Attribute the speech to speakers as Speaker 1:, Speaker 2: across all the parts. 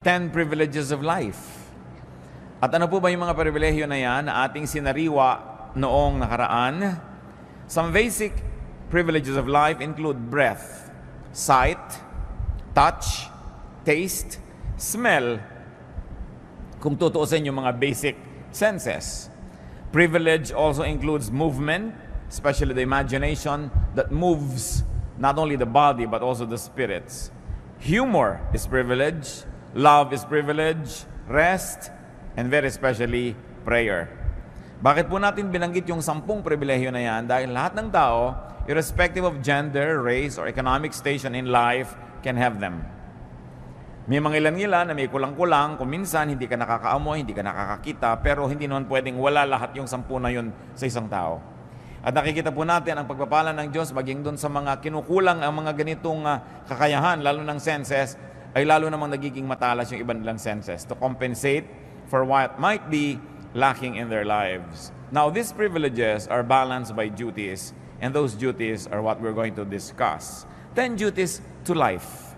Speaker 1: 10 privileges of life. At ano po ba yung mga pribilehyo na yan na ating sinariwa noong nakaraan? Some basic privileges of life include breath, sight, touch, taste, smell. Kung tutuusin yung mga basic senses. Privilege also includes movement, especially the imagination that moves not only the body but also the spirits. Humor is privilege, love is privilege, rest, and very especially prayer. Bakit po natin binanggit yung 10 pribilehyo na yan? Dahil lahat ng tao, irrespective of gender, race, or economic station in life, can have them. May mga ilan-ilan na may kulang-kulang, kung minsan hindi ka nakakaamoy, hindi ka nakakakita, pero hindi naman pwedeng wala lahat yung 10 na yun sa isang tao. At nakikita po natin ang pagpapala ng Diyos maging doon sa mga kinukulang ang mga ganitong kakayahan, lalo ng senses, ay lalo namang nagiging matalas yung iba nilang senses to compensate for what might be lacking in their lives. Now, these privileges are balanced by duties, and those duties are what we're going to discuss. 10 duties to life.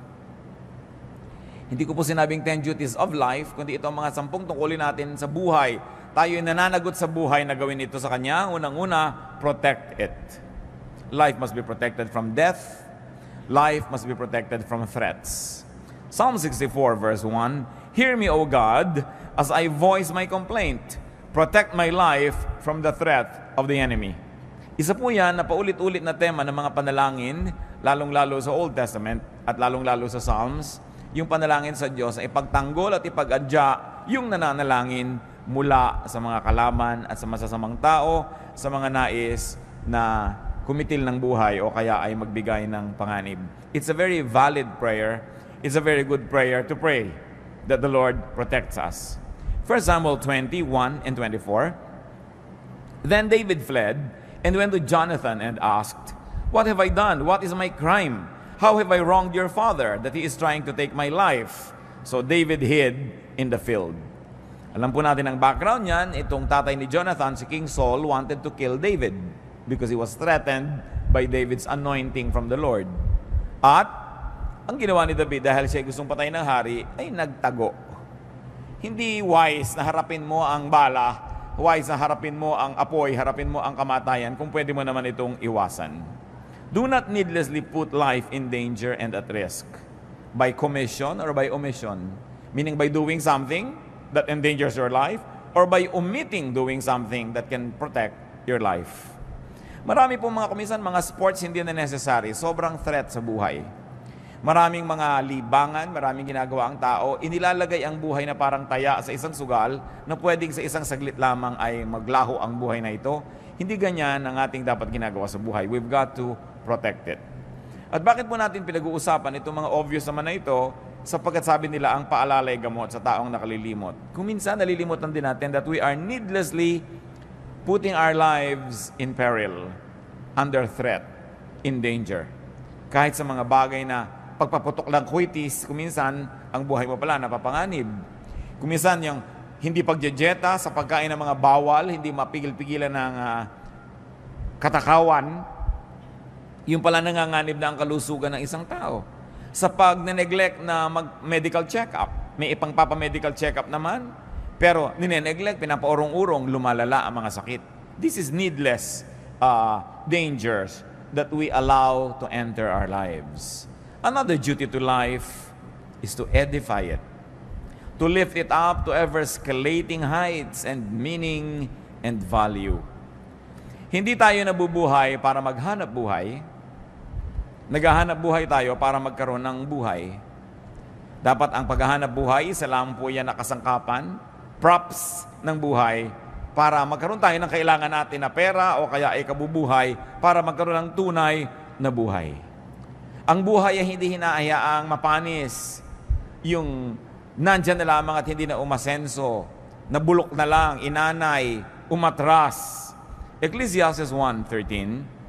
Speaker 1: Hindi ko po sinabing 10 duties of life, kundi ito ang mga 10 tungkulin natin sa buhay. Tayo ay nananagot sa buhay na gawin ito sa Kanya. Unang-una, protect it. Life must be protected from death. Life must be protected from threats. Psalm 64 verse 1, Hear me, O God, as I voice my complaint. Protect my life from the threat of the enemy. Isa po yan na paulit-ulit na tema ng mga panalangin, lalong-lalo sa Old Testament at lalong-lalo sa Psalms, yung panalangin sa Diyos ay ipagtanggol at ipag-adya yung nananalangin mula sa mga kalaman at sa masasamang tao, sa mga nais na kumitil ng buhay o kaya ay magbigay ng panganib. It's a very valid prayer. It's a very good prayer to pray that the Lord protects us. 1 Samuel 21 and 24, Then David fled and went to Jonathan and asked, What have I done? What is my crime? How have I wronged your father that he is trying to take my life? So David hid in the field. Alam po natin ang background niyan, itong tatay ni Jonathan, si King Saul, wanted to kill David because he was threatened by David's anointing from the Lord. At ang ginawa ni David dahil siya gustong patayin ng hari, ay nagtago. Hindi wise na harapin mo ang bala, wise na harapin mo ang apoy, harapin mo ang kamatayan, kung pwede mo naman itong iwasan. Do not needlessly put life in danger and at risk by commission or by omission. Meaning by doing something that endangers your life or by omitting doing something that can protect your life. Marami pong mga kumisan, mga sports hindi na necessary. Sobrang threat sa buhay. Maraming mga libangan, maraming ginagawa ang tao. Inilalagay ang buhay na parang taya sa isang sugal na pwedeng sa isang saglit lamang ay maglaho ang buhay na ito. Hindi ganyan ang ating dapat ginagawa sa buhay. We've got to protect it. At bakit po natin pinag-uusapan itong mga obvious naman na ito? Sapagkat sabi nila ang paalala ay gamot sa taong nakalilimot. Kung minsan nalilimutan din natin that we are needlessly putting our lives in peril, under threat, in danger. Kahit sa mga bagay na pagpaputok lang kwitis, kung minsan ang buhay mo pala napapanganib. Kung minsan yung hindi pagjejeta sa pagkain ng mga bawal, hindi mapigil-pigilan ng katakawan, yung pala nanganganib na ang kalusugan ng isang tao. Sa pag-neglect na mag-medical check-up, may ipang-papa-medical check-up naman, pero nineneglect, pinapaurong-urong, lumalala ang mga sakit. This is needless dangers that we allow to enter our lives. Another duty to life is to edify it, to lift it up to ever-escalating heights and meaning and value. Hindi tayo nabubuhay para maghanap buhay. Naghahanap buhay tayo para magkaroon ng buhay. Dapat ang paghahanap buhay, isa lang po yan na kasangkapan, props ng buhay, para magkaroon tayo ng kailangan natin na pera o kaya ay kabubuhay para magkaroon ng tunay na buhay. Ang buhay ay hindi hinahayaang mapanis, yung nandyan na lamang at hindi na umasenso, nabulok na lang, inanay, umatras. Ecclesiastes 1:13,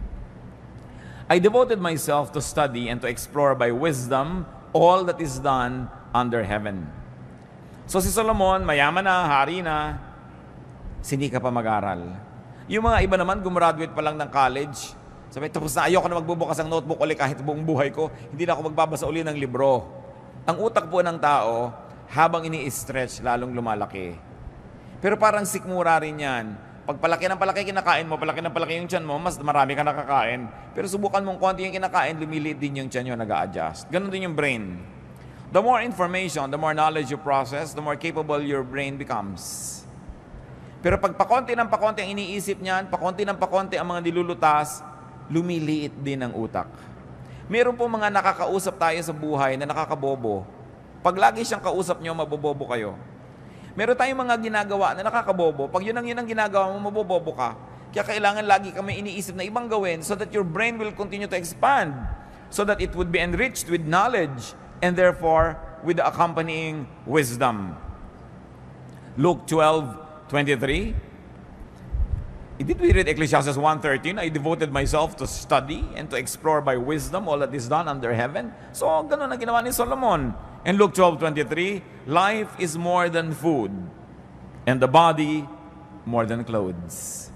Speaker 1: I devoted myself to study and to explore by wisdom all that is done under heaven. So si Solomon, mayaman na, hari na, sinika pa mag-aral. Yung mga iba naman, gumraduate pa lang ng college, sabi, tapos na, ayoko na magbubukas ang notebook ulit kahit buong buhay ko, hindi na ako magbabasa uli ng libro. Ang utak po ng tao habang ini-stretch, lalong lumalaki. Pero parang sikmura rin yan. Pag palaki ng palaki kinakain mo, palaki ng palaki yung tiyan mo, mas marami ka nakakain. Pero subukan mong konti yung kinakain, lumiliit din yung tiyan nyo, nag-a-adjust. Ganon din yung brain. The more information, the more knowledge you process, the more capable your brain becomes. Pero pag pakonti ng pakonti ang iniisip niyan, pakonti ng pakonti ang mga nilulutas, lumiliit din ang utak. Meron po mga nakakausap tayo sa buhay na nakakabobo. Pag lagi siyang kausap nyo, mabobobo kayo. Meron tayong mga ginagawa na nakakabobo. Pag yun ang ginagawa mo, mabobobo ka. Kaya kailangan lagi kami iniisip na ibang gawin so that your brain will continue to expand. So that it would be enriched with knowledge and therefore with the accompanying wisdom. Luke 12:23. Did we read Ecclesiastes 1:13? I devoted myself to study and to explore by wisdom all that is done under heaven. So, ganun ang ginawa ni Solomon. In Luke 12:23, life is more than food, and the body more than clothes.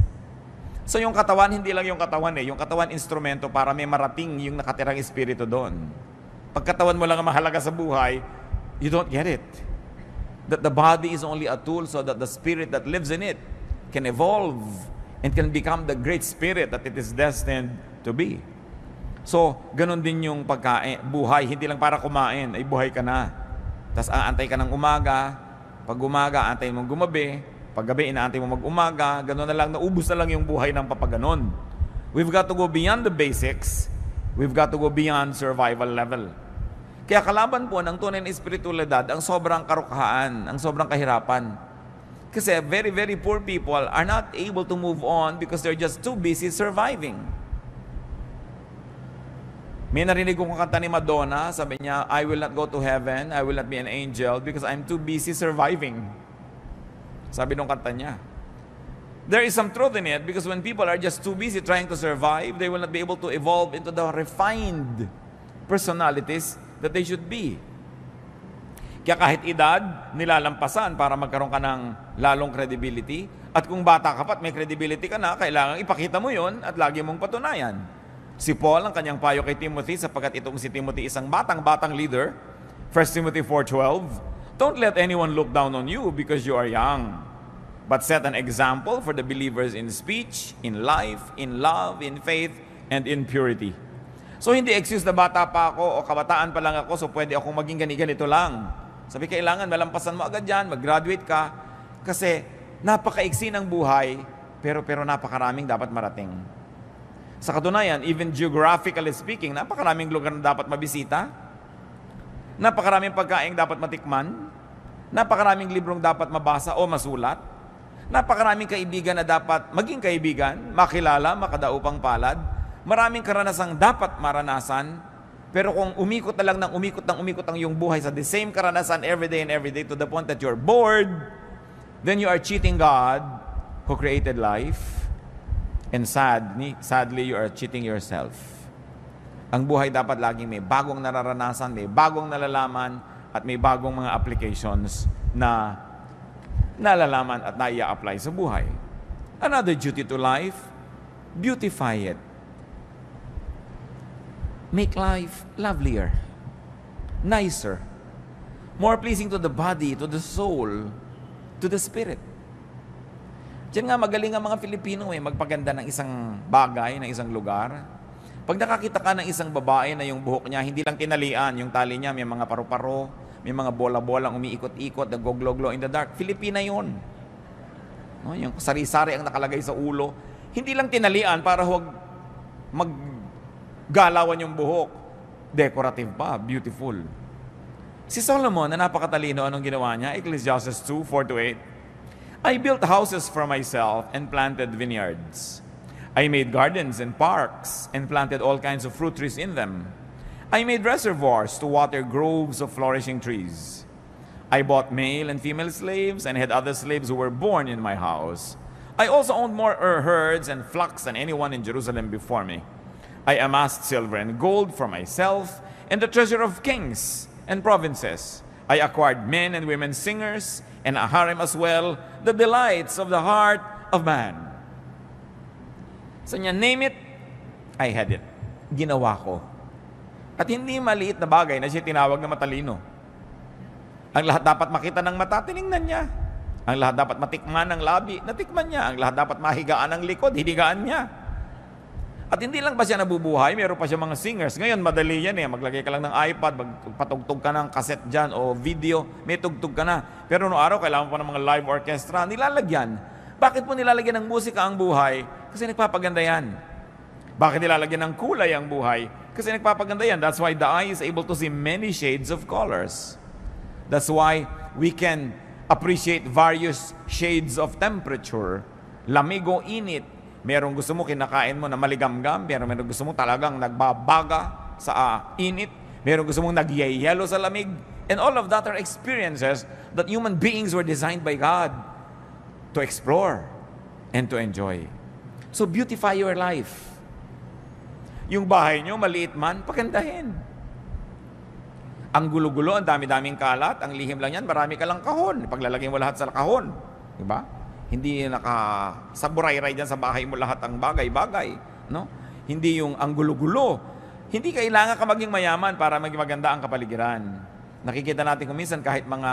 Speaker 1: So, yung katawan, hindi lang yung katawan Yung katawan, instrumento para may marating yung nakatirang espiritu doon. Pag katawan mo lang ang mahalaga sa buhay, you don't get it. That the body is only a tool so that the spirit that lives in it can evolve and can become the great spirit that it is destined to be. So, ganun din yung pagkain, buhay, hindi lang para kumain, ay buhay ka na. Tapos aantay ka ng umaga, pag umaga, aantay mong gumabi, pag gabi, inaantay mo mag-umaga, ganun na lang, naubos na lang yung buhay ng papaganon. We've got to go beyond the basics, we've got to go beyond survival level. Kaya kalaban po ng tunay na espiritualidad, ang sobrang karukhaan, ang sobrang kahirapan. Kasi very, very poor people are not able to move on because they're just too busy surviving. May narinig kong kanta ni Madonna, sabi niya, I will not go to heaven, I will not be an angel because I'm too busy surviving. Sabi nung kanta niya. There is some truth in it because when people are just too busy trying to survive, they will not be able to evolve into the refined personalities that they should be. Kaya kahit edad, nilalampasan para magkaroon ka ng lalong credibility. At kung bata ka pa at may credibility ka na, kailangan ipakita mo yon at lagi mong patunayan. Si Paul, ang kanyang payo kay Timothy, sapagkat itong si Timothy isang batang leader, 1 Timothy 4:12, don't let anyone look down on you because you are young, but set an example for the believers in speech, in life, in love, in faith, and in purity. So hindi excuse na bata pa ako o kabataan pa lang ako so pwede akong maging ganito lang. Sabi, kailangan malampasan mo agad yan, mag-graduate ka, kasi napakaiksi ng buhay, pero napakaraming dapat marating. Sa katunayan, even geographically speaking, napakaraming lugar na dapat mabisita, napakaraming pagkain dapat matikman, napakaraming librong dapat mabasa o masulat, napakaraming kaibigan na dapat maging kaibigan, makilala, makadaupang palad, maraming karanasang dapat maranasan. Pero kung umikot na lang ng umikot ang iyong buhay sa the same karanasan every day to the point that you're bored, then you are cheating God who created life. And sadly, you are cheating yourself. Ang buhay dapat laging may bagong nararanasan, may bagong nalalaman, at may bagong mga applications na nalalaman at naia-apply sa buhay. Another duty to life, beautify it. Make life lovelier, nicer, more pleasing to the body, to the soul, to the spirit. Diyan nga magaling ang mga Filipino magpaganda ng isang bagay, ng isang lugar. Pag nakakita ka ng isang babae na yung buhok niya, hindi lang tinalian, yung tali niya may mga paru-paro, may mga bola-bolang umiikot-ikot, nag-glow-glow in the dark. Filipina yun. No, yung sari-sari ang nakalagay sa ulo. Hindi lang tinalian para huwag galawan yung buhok. Decorative pa, beautiful. Si Solomon, na napakatalino, anong ginawa niya? Ecclesiastes 2:4-8. I built houses for myself and planted vineyards. I made gardens and parks and planted all kinds of fruit trees in them. I made reservoirs to water groves of flourishing trees. I bought male and female slaves and had other slaves who were born in my house. I also owned more herds and flocks than anyone in Jerusalem before me. I amassed silver and gold for myself and the treasure of kings and provinces. I acquired men and women singers and a harem as well, the delights of the heart of man. So niya, name it, I had it. Ginawa ko. At hindi maliit na bagay na siya tinawag na matalino. Ang lahat dapat makita ng mata, tiningnan niya. Ang lahat dapat matikman ng labi, natikman niya. Ang lahat dapat mahigaan ng likod, hinigaan niya. At hindi lang ba siya nabubuhay, meron pa siya mga singers. Ngayon, madali yan eh. Maglagay ka lang ng iPad, magpatugtog ka ng cassette dyan o video, may tugtog ka na. Pero noong araw, kailangan pa ng mga live orchestra, nilalagyan. Bakit po nilalagyan ng musika ang buhay? Kasi nagpapaganda yan. Bakit nilalagyan ng kulay ang buhay? Kasi nagpapaganda yan. That's why the eye is able to see many shades of colors. That's why we can appreciate various shades of temperature. Lamig o init. Merong gusto mo kinakain mo na maligamgam, merong gusto mo talagang nagbabaga sa init, merong gusto mong nagyayelo sa lamig. And all of that are experiences that human beings were designed by God to explore and to enjoy. So beautify your life. Yung bahay nyo, maliit man, pagandahin. Ang gulo-gulo, ang dami-daming kalat, ang lihim lang yan, marami ka lang kahon. Paglalagay mo lahat sa kahon. Diba? Hindi nakasaburay-ray dyan sa bahay mo lahat ang bagay-bagay. No? Hindi yung ang gulo-gulo. Hindi kailangan ka maging mayaman para maging maganda ang kapaligiran. Nakikita natin kung minsan kahit mga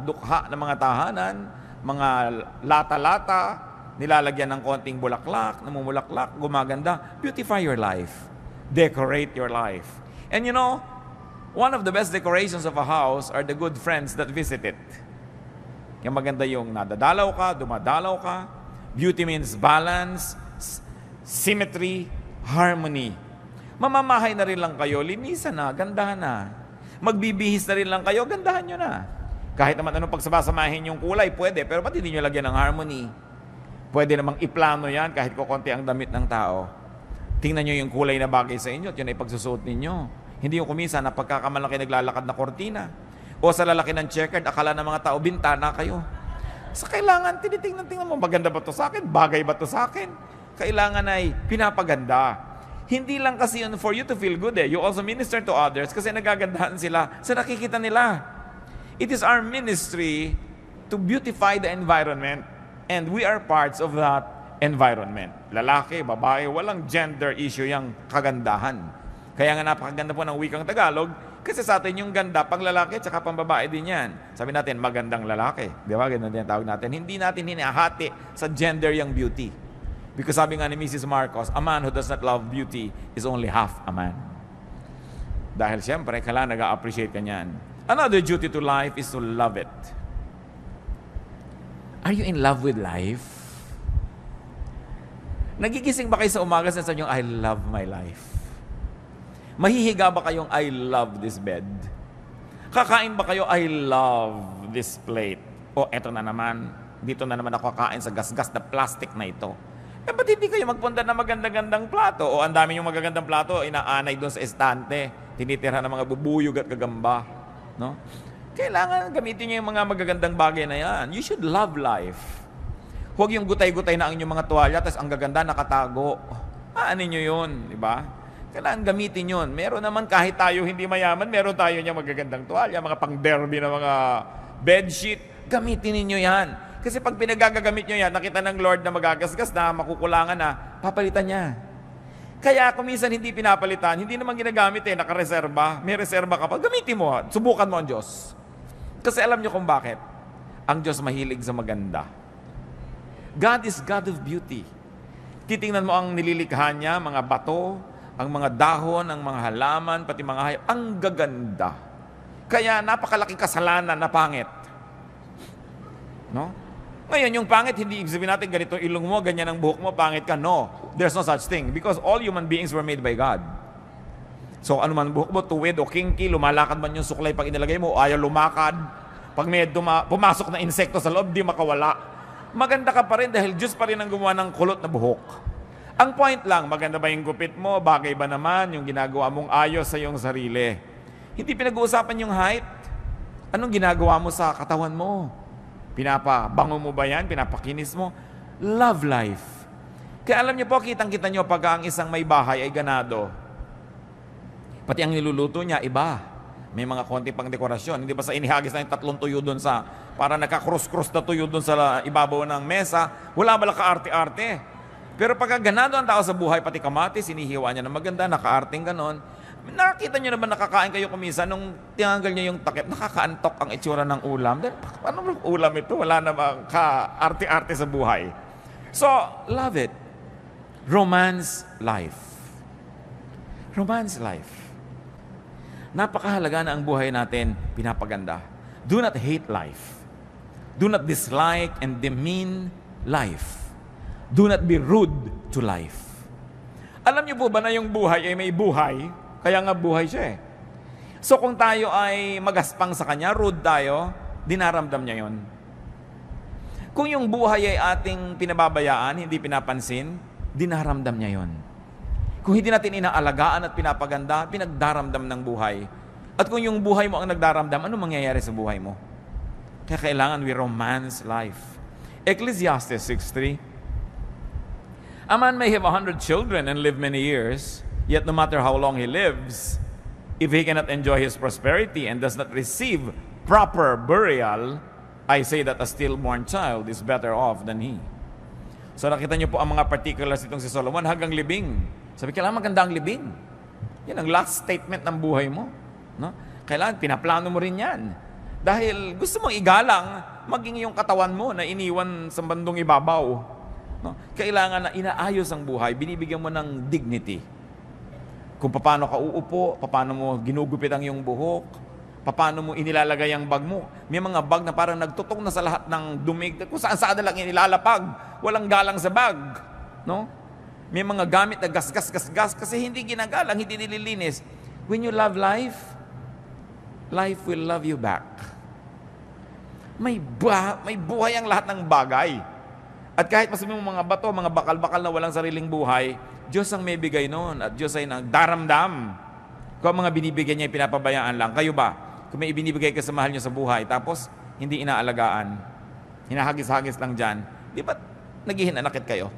Speaker 1: dukha ng mga tahanan, mga lata-lata, nilalagyan ng konting bulaklak, namumulaklak, gumaganda. Beautify your life. Decorate your life. And you know, one of the best decorations of a house are the good friends that visit it. Yung maganda yung nadadalaw ka, dumadalaw ka. Beauty means balance, symmetry, harmony. Mamamahay na rin lang kayo, linisan na, gandahan na. Magbibihis na rin lang kayo, gandahan nyo na. Kahit naman anong pagsabasamahin yung kulay, pwede, pero ba't hindi nyo lagyan ng harmony? Pwede namang iplano yan kahit kukunti ang damit ng tao. Tingnan nyo yung kulay na bagay sa inyo at yun ay pagsusuot ninyo. Hindi yung kumisa na pagkakamalaki naglalakad na kortina. O sa lalaki ng checkered, akala ng mga tao, bintana kayo. Sa kailangan, tinitingnan mo, maganda ba to sa akin? Bagay ba to sa akin? Kailangan ay pinapaganda. Hindi lang kasi yun for you to feel good eh. You also minister to others kasi nagagandahan sila sa nakikita nila. It is our ministry to beautify the environment and we are parts of that environment. Lalaki, babae, walang gender issue yung kagandahan. Kaya nga napakaganda po ng wikang Tagalog kasi sa atin yung ganda, pang lalaki at pang babae din yan. Sabi natin, magandang lalaki. Di ba? Ganun din ang tawag natin. Hindi natin hinahati sa gender yung beauty. Because sabi nga ni Mrs. Marcos, a man who does not love beauty is only half a man. Dahil siyempre, kailangan nag-appreciate ka niyan. Another duty to life is to love it. Are you in love with life? Nagigising ba kayo sa umaga sa sabi nyo, I love my life? Mahihiga ba kayong, I love this bed? Kakain ba kayo, I love this plate? O eto na naman, dito na naman ako kakain sa gasgas na plastic na ito. Eh, ba't hindi kayo magpunta na magandang-gandang plato? O ang dami yung magagandang plato, inaanay doon sa estante, tinitira ng mga bubuyog at gagamba. No? Kailangan gamitin niyo yung mga magagandang bagay na yan. You should love life. Huwag yung gutay-gutay na ang inyong mga tuwalya, tapos ang gaganda nakatago. Aanin nyo yun, di ba? Kailangan gamitin yun. Meron naman kahit tayo hindi mayaman, meron tayo niya magagandang tuwalya, mga pang-derby na mga bedsheet. Gamitin ninyo yan. Kasi pag pinagagamit nyo yan, nakita ng Lord na magagasgas na, makukulangan na, papalitan niya. Kaya kung minsan hindi pinapalitan, hindi naman ginagamit nakareserba. May reserba ka pa, gamitin mo. Subukan mo ang Diyos. Kasi alam nyo kung bakit. Ang Diyos mahilig sa maganda. God is God of beauty. Titingnan mo ang nililikha niya, mga bato, ang mga dahon, ang mga halaman, pati mga hayop. Ang gaganda. Kaya napakalaking kasalanan na pangit. No? Ngayon, yung pangit, hindi ibig sabihin natin ganito ilong mo, ganyan ang buhok mo, pangit ka. No, there's no such thing. Because all human beings were made by God. So, ano man buhok mo, tuwid o kinky, lumalakad man yung suklay pag inilagay mo, ayaw lumakad. Pag may pumasok na insekto sa loob, di makawala. Maganda ka pa rin dahil Diyos pa rin ang gumawa ng kulot na buhok. Ang point lang, maganda ba yung gupit mo, bagay ba naman yung ginagawa mong ayos sa iyong sarili. Hindi pinag-uusapan yung height. Anong ginagawa mo sa katawan mo? Pinapabango mo ba yan? Pinapakinis mo? Love life. Kaya alam niyo po, kitang-kita niyo pag ang isang may bahay ay ganado. Pati ang niluluto niya, iba. May mga konti pang dekorasyon. Hindi ba sa inihagis na yung 3 tuyo doon sa, para naka-cross-cross na tuyo doon sa ibabaw ng mesa, wala ba ka-arte-arte? Pero pagka ganado ang tao sa buhay, pati kamatis, sinihiwa niya na maganda, naka-arting ganon. Nakakita nyo na ba nakakain kayo kumisa nung tinanggal nyo yung takip, nakakaantok ang itsura ng ulam? Dahil, paano bang ulam ito? Wala namang ka-arte-arte sa buhay. So, love it. Romance life. Romance life. Napakahalaga na ang buhay natin pinapaganda. Do not hate life. Do not dislike and demean life. Do not be rude to life. Alam niyo po ba na yung buhay ay may buhay? Kaya nga buhay siya eh. So kung tayo ay magaspang sa kanya, rude tayo, dinaramdam niya yon. Kung yung buhay ay ating pinababayaan, hindi pinapansin, dinaramdam niya yon. Kung hindi natin inaalagaan at pinapaganda, pinagdaramdam ng buhay. At kung yung buhay mo ang nagdaramdam, ano mangyayari sa buhay mo? Kaya kailangan we romance life. Ecclesiastes 6:3. A man may have 100 children and live many years, yet no matter how long he lives, if he cannot enjoy his prosperity and does not receive proper burial, I say that a stillborn child is better off than he. So nakita niyo po ang mga particulars itong si Solomon hanggang libing. Sabi, kailangan maganda ang libing. Yan ang last statement ng buhay mo. No? Kailangan, pinaplano mo rin yan. Dahil gusto mong igalang, maging yung katawan mo na iniwan sa bandong ibabaw. No? Kailangan na inaayos ang buhay, binibigyan mo ng dignity. Kung paano ka uupo, paano mo ginugupit ang iyong buhok, paano mo inilalagay ang bag mo. May mga bag na parang nagtutong na sa lahat ng dumig, kung saan lang inilalapag, walang galang sa bag. No? May mga gamit na gas kasi hindi ginagalang, hindi nililinis. When you love life, life will love you back. May buhay ang lahat ng bagay. At kahit masabi mo mga bato, mga bakal-bakal na walang sariling buhay, Diyos ang may bigay noon at Diyos ay nagdaramdam. Kung ang mga binibigyan niya ay pinapabayaan lang, kayo ba? Kung may ibinibigay ka sa mahal niyo sa buhay, tapos hindi inaalagaan, hinahagis-hagis lang dyan, di ba naghihinanakit kayo?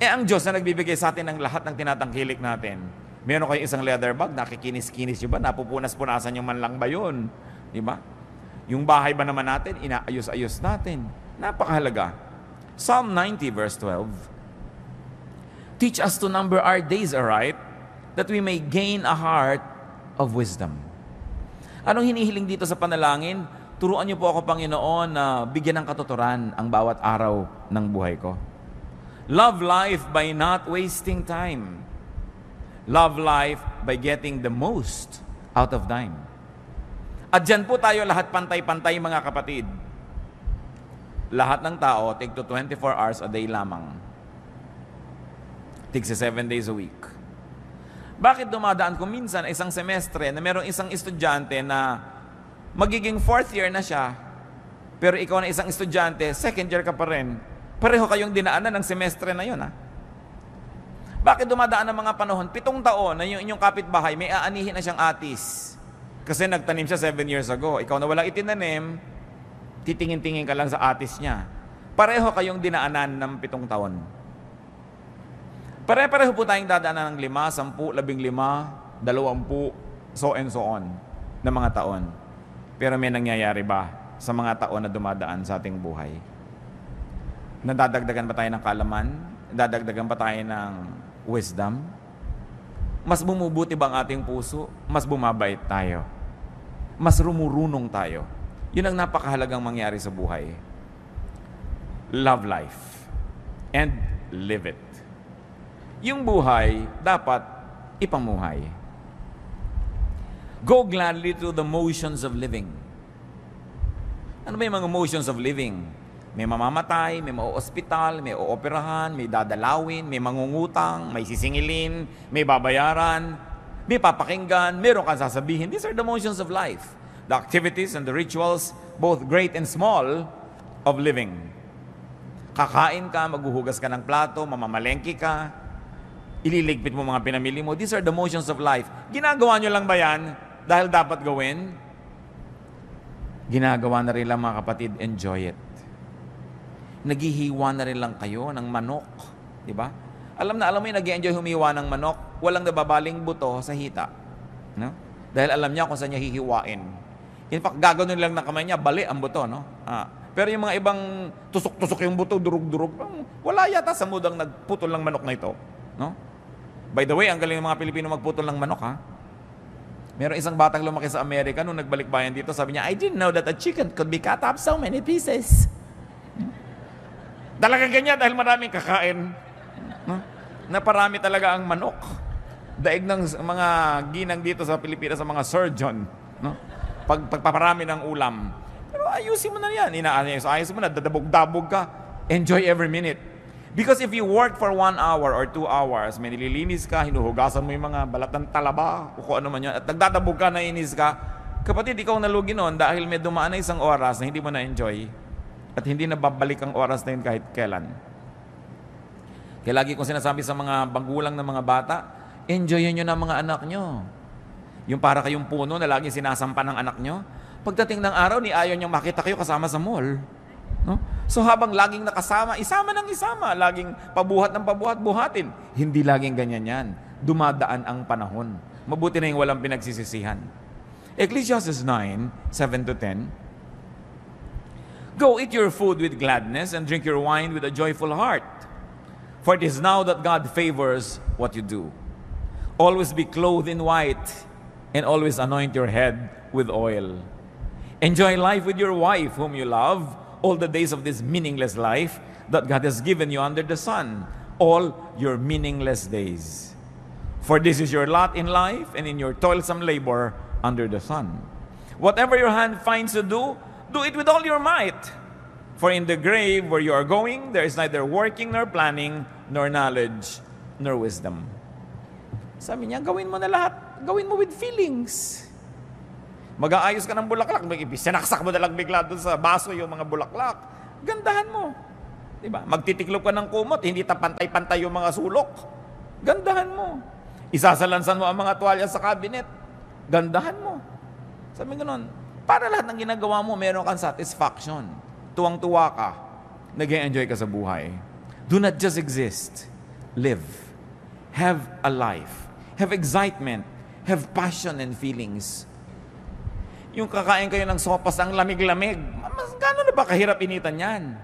Speaker 1: Ang Diyos na nagbibigay sa atin ng lahat ng tinatangkilik natin. Meron kayong isang leather bag, nakikinis-kinis nyo ba? Napupunas-punasan nyo man lang ba yun? Di ba? Yung bahay ba naman natin, inaayos-ayos natin. Napakahalaga. Psalm 90 verse 12. Teach us to number our days aright, that we may gain a heart of wisdom. Anong hinihiling dito sa panalangin? Turuan niyo po ako, Panginoon, na bigyan ng katuturan ang bawat araw ng buhay ko. Love life by not wasting time. Love life by getting the most out of time. At dyan po tayo lahat pantay-pantay, mga kapatid. Lahat ng tao, take to 24 hours a day lamang. Take 7 days a week. Bakit dumadaan ko minsan isang semestre na merong isang estudyante na magiging 4th year na siya, pero ikaw na isang estudyante, 2nd year ka pa rin, pareho kayong dinaanan ng semestre na yun, ha? Bakit dumadaan ng mga panahon? 7 taon na yung inyong kapitbahay, may aanihin na siyang atis. Kasi nagtanim siya 7 years ago. Ikaw na walang itinanim, titingin-tingin ka lang sa atis niya. Pareho kayong dinaanan ng 7 taon. Pare-pareho po tayong dadaanan ng 5, 10, 15, 20, so and so on, na mga taon. Pero may nangyayari ba sa mga taon na dumadaan sa ating buhay? Nadadagdagan ba tayo ng kalaman? Nadadagdagan ba tayo ng wisdom? Mas bumubuti ba ang ating puso? Mas bumabait tayo? Mas rumurunong tayo? Yun ang napakahalagang mangyari sa buhay. Love life and live it. Yung buhay, dapat ipamuhay. Go gladly through the motions of living. Ano ba yung mga motions of living? May mamamatay, may mauospital, may ooperahan, may dadalawin, may mangungutang, may sisingilin, may babayaran, may papakinggan, meron kang sasabihin. These are the motions of life. The activities and the rituals, both great and small, of living. Kakain ka, maghuhugas ka ng plato, mamamalengke ka, ililigpit mo mga pinamili mo. These are the motions of life. Ginagawa nyo lang ba yan dahil dapat gawin? Ginagawa na rin lang, mga kapatid, enjoy it. Naghihiwa na rin lang kayo ng manok. Diba? Alam mo yung nag-enjoy humiwa ng manok, walang nababaling buto sa hita. No? Dahil alam niya kung saan niya hihiwain. In fact, gagawin lang ng kamay niya, bali ang buto. No? Pero yung mga ibang tusok-tusok yung buto, durug-durug, wala yata sa mudang nagputol ng manok na ito. No? By the way, ang galing ng mga Pilipino magputol ng manok, ha? Meron isang batang lumaki sa Amerika nung nagbalik bayan dito, sabi niya, I didn't know that a chicken could be cut up so many pieces. Talaga ganyan dahil maraming kakain. No? Naparami talaga ang manok. Daig ng mga ginang dito sa Pilipinas sa mga surgeon. No? Pagpaparami ng ulam. Pero ayusin mo na yan. Ayusin mo na, dadabog-dabog ka. Enjoy every minute. Because if you work for 1 hour or 2 hours, may nililinis ka, hinuhugasan mo yung mga balat ng talaba, o kung ano man yun, at nagdadabog ka, nainis ka, kapatid, ikaw nalugi noon dahil may dumaan na isang oras na hindi mo na-enjoy at hindi na babalik ang oras na yun kahit kailan. Kaya lagi kong sinasabi sa mga bagulang ng mga bata, enjoyin nyo na mga anak nyo. Yung para kayong puno na laging sinasampan ng anak nyo, pagdating ng araw, ni ayaw niyang makita kayo kasama sa mall. No? So habang laging nakasama, isama ng isama, laging pabuhat ng pabuhat, buhatin. Hindi laging ganyan yan. Dumadaan ang panahon. Mabuti na yung walang pinagsisisihan. Ecclesiastes 9:7-10. Go eat your food with gladness and drink your wine with a joyful heart. For it is now that God favors what you do. Always be clothed in white and always anoint your head with oil. Enjoy life with your wife whom you love, all the days of this meaningless life that God has given you under the sun, all your meaningless days. For this is your lot in life and in your toilsome labor under the sun. Whatever your hand finds to do, do it with all your might. For in the grave where you are going, there is neither working nor planning, nor knowledge, nor wisdom. Sabi niya, gawin mo na lahat. Gawin mo with feelings. Mag-aayos ka ng bulaklak, sinaksak mo na lang bigla doon sa baso yung mga bulaklak. Gandahan mo. Diba? Magtitiklop ka ng kumot, hindi pantay-pantay yung mga sulok. Gandahan mo. Isasalansan mo ang mga tuwalya sa cabinet. Gandahan mo. Sabi gano'n, para lahat ng ginagawa mo, meron kang satisfaction. Tuwang-tuwa ka. Nag-enjoy ka sa buhay. Do not just exist. Live. Have a life. Have excitement. Have passion and feelings. Yung kakain kayo ng sopas, ang lamig-lamig, gano'n na ba kahirap initan yan?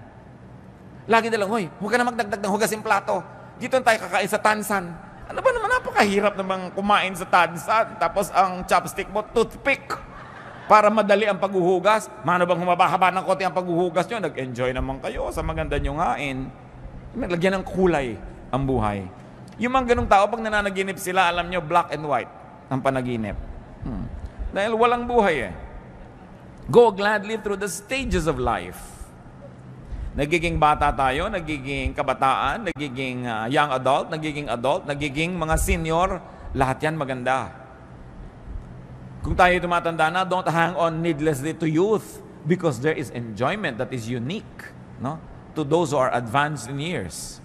Speaker 1: Lagi na lang, hoy, huwag ka na magdagdag ng hugas yung plato. Dito tayo kakain sa tansan. Ano ba naman, napakahirap namang kumain sa tansan. Tapos ang chopstick mo, toothpick. Para madali ang paghuhugas. Mano bang humaba-haba ng konti ang paghuhugas nyo? Nag-enjoy naman kayo sa maganda nyong hain. Lagyan ng kulay ang buhay. Yung mga ganung tao, pag nananaginip sila, alam nyo, black and white ang panaginip. Dahil walang buhay eh. Go gladly through the stages of life. Nagiging bata tayo, nagiging kabataan, nagiging young adult, nagiging mga senior, lahat yan maganda. Kung tayo tumatanda na, don't hang on needlessly to youth because there is enjoyment that is unique, no, to those who are advanced in years.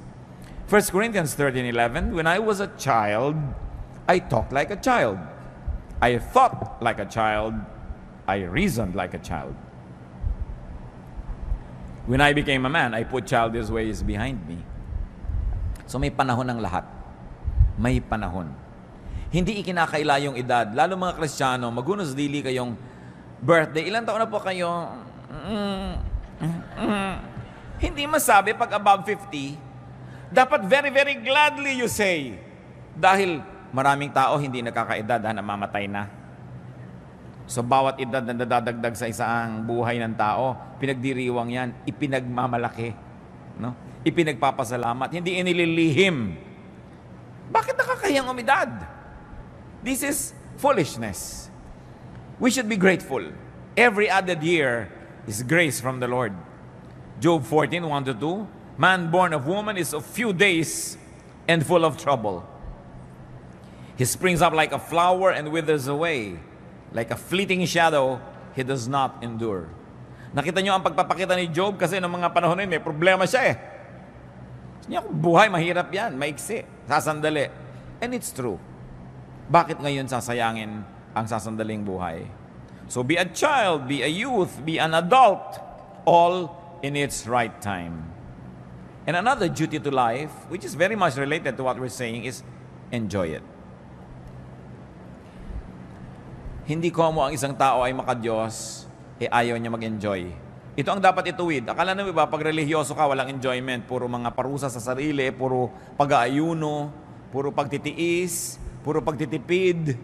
Speaker 1: 1 Corinthians 13:11, when I was a child, I talked like a child. I thought like a child. I reasoned like a child. When I became a man, I put childish ways behind me. So may panahon ng lahat. May panahon. Hindi ikinakaila yung edad. Lalo mga Kristiyano, magunos dili kayong birthday. Ilang taon na po kayo? Hindi masabi pag above 50. Dapat very, very gladly you say. Dahil maraming tao hindi nakakaedad na mamatay na. So bawat edad na nadadagdag sa isang buhay ng tao, pinagdiriwang yan, ipinagmamalaki, no? Ipinagpapasalamat, hindi inililihim. Bakit nakakahiyang umidad? This is foolishness. We should be grateful. Every added year is grace from the Lord. Job 14:1-2, man born of woman is of few days and full of trouble. He springs up like a flower and withers away. Like a fleeting shadow, he does not endure. Nakita nyo ang pagpapakita ni Job kasi noong mga panahon na yun, may problema siya eh. Buhay, mahirap yan, maiksi, sasandali. And it's true. Bakit ngayon sasayangin ang sasandaling buhay? So be a child, be a youth, be an adult, all in its right time. And another duty to life, which is very much related to what we're saying, is enjoy it. Hindi ko mo ang isang tao ay makadiyos, ayaw niya mag-enjoy. Ito ang dapat ituwid. Akala nyo ba, pag religyoso ka, walang enjoyment. Puro mga parusa sa sarili, puro pag-aayuno, puro pagtitiis, puro pagtitipid.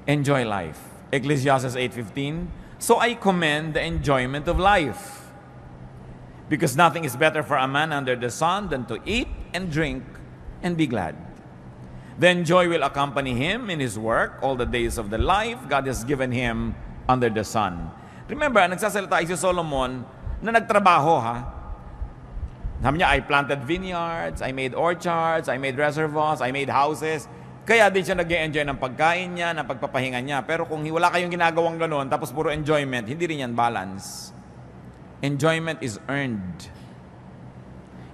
Speaker 1: Enjoy life. Ecclesiastes 8:15, so I commend the enjoyment of life. Because nothing is better for a man under the sun than to eat and drink and be glad. Then joy will accompany him in his work all the days of the life God has given him under the sun. Remember, nagsasalita si Solomon na nagtrabaho, ha? Sabi niya, I planted vineyards, I made orchards, I made reservoirs, I made houses. Kaya din siya nag-enjoy ng pagkain niya, ng pagpapahinga niya. Pero kung wala kayong ginagawang gano'n, tapos puro enjoyment, hindi rin yan balance. Enjoyment is earned.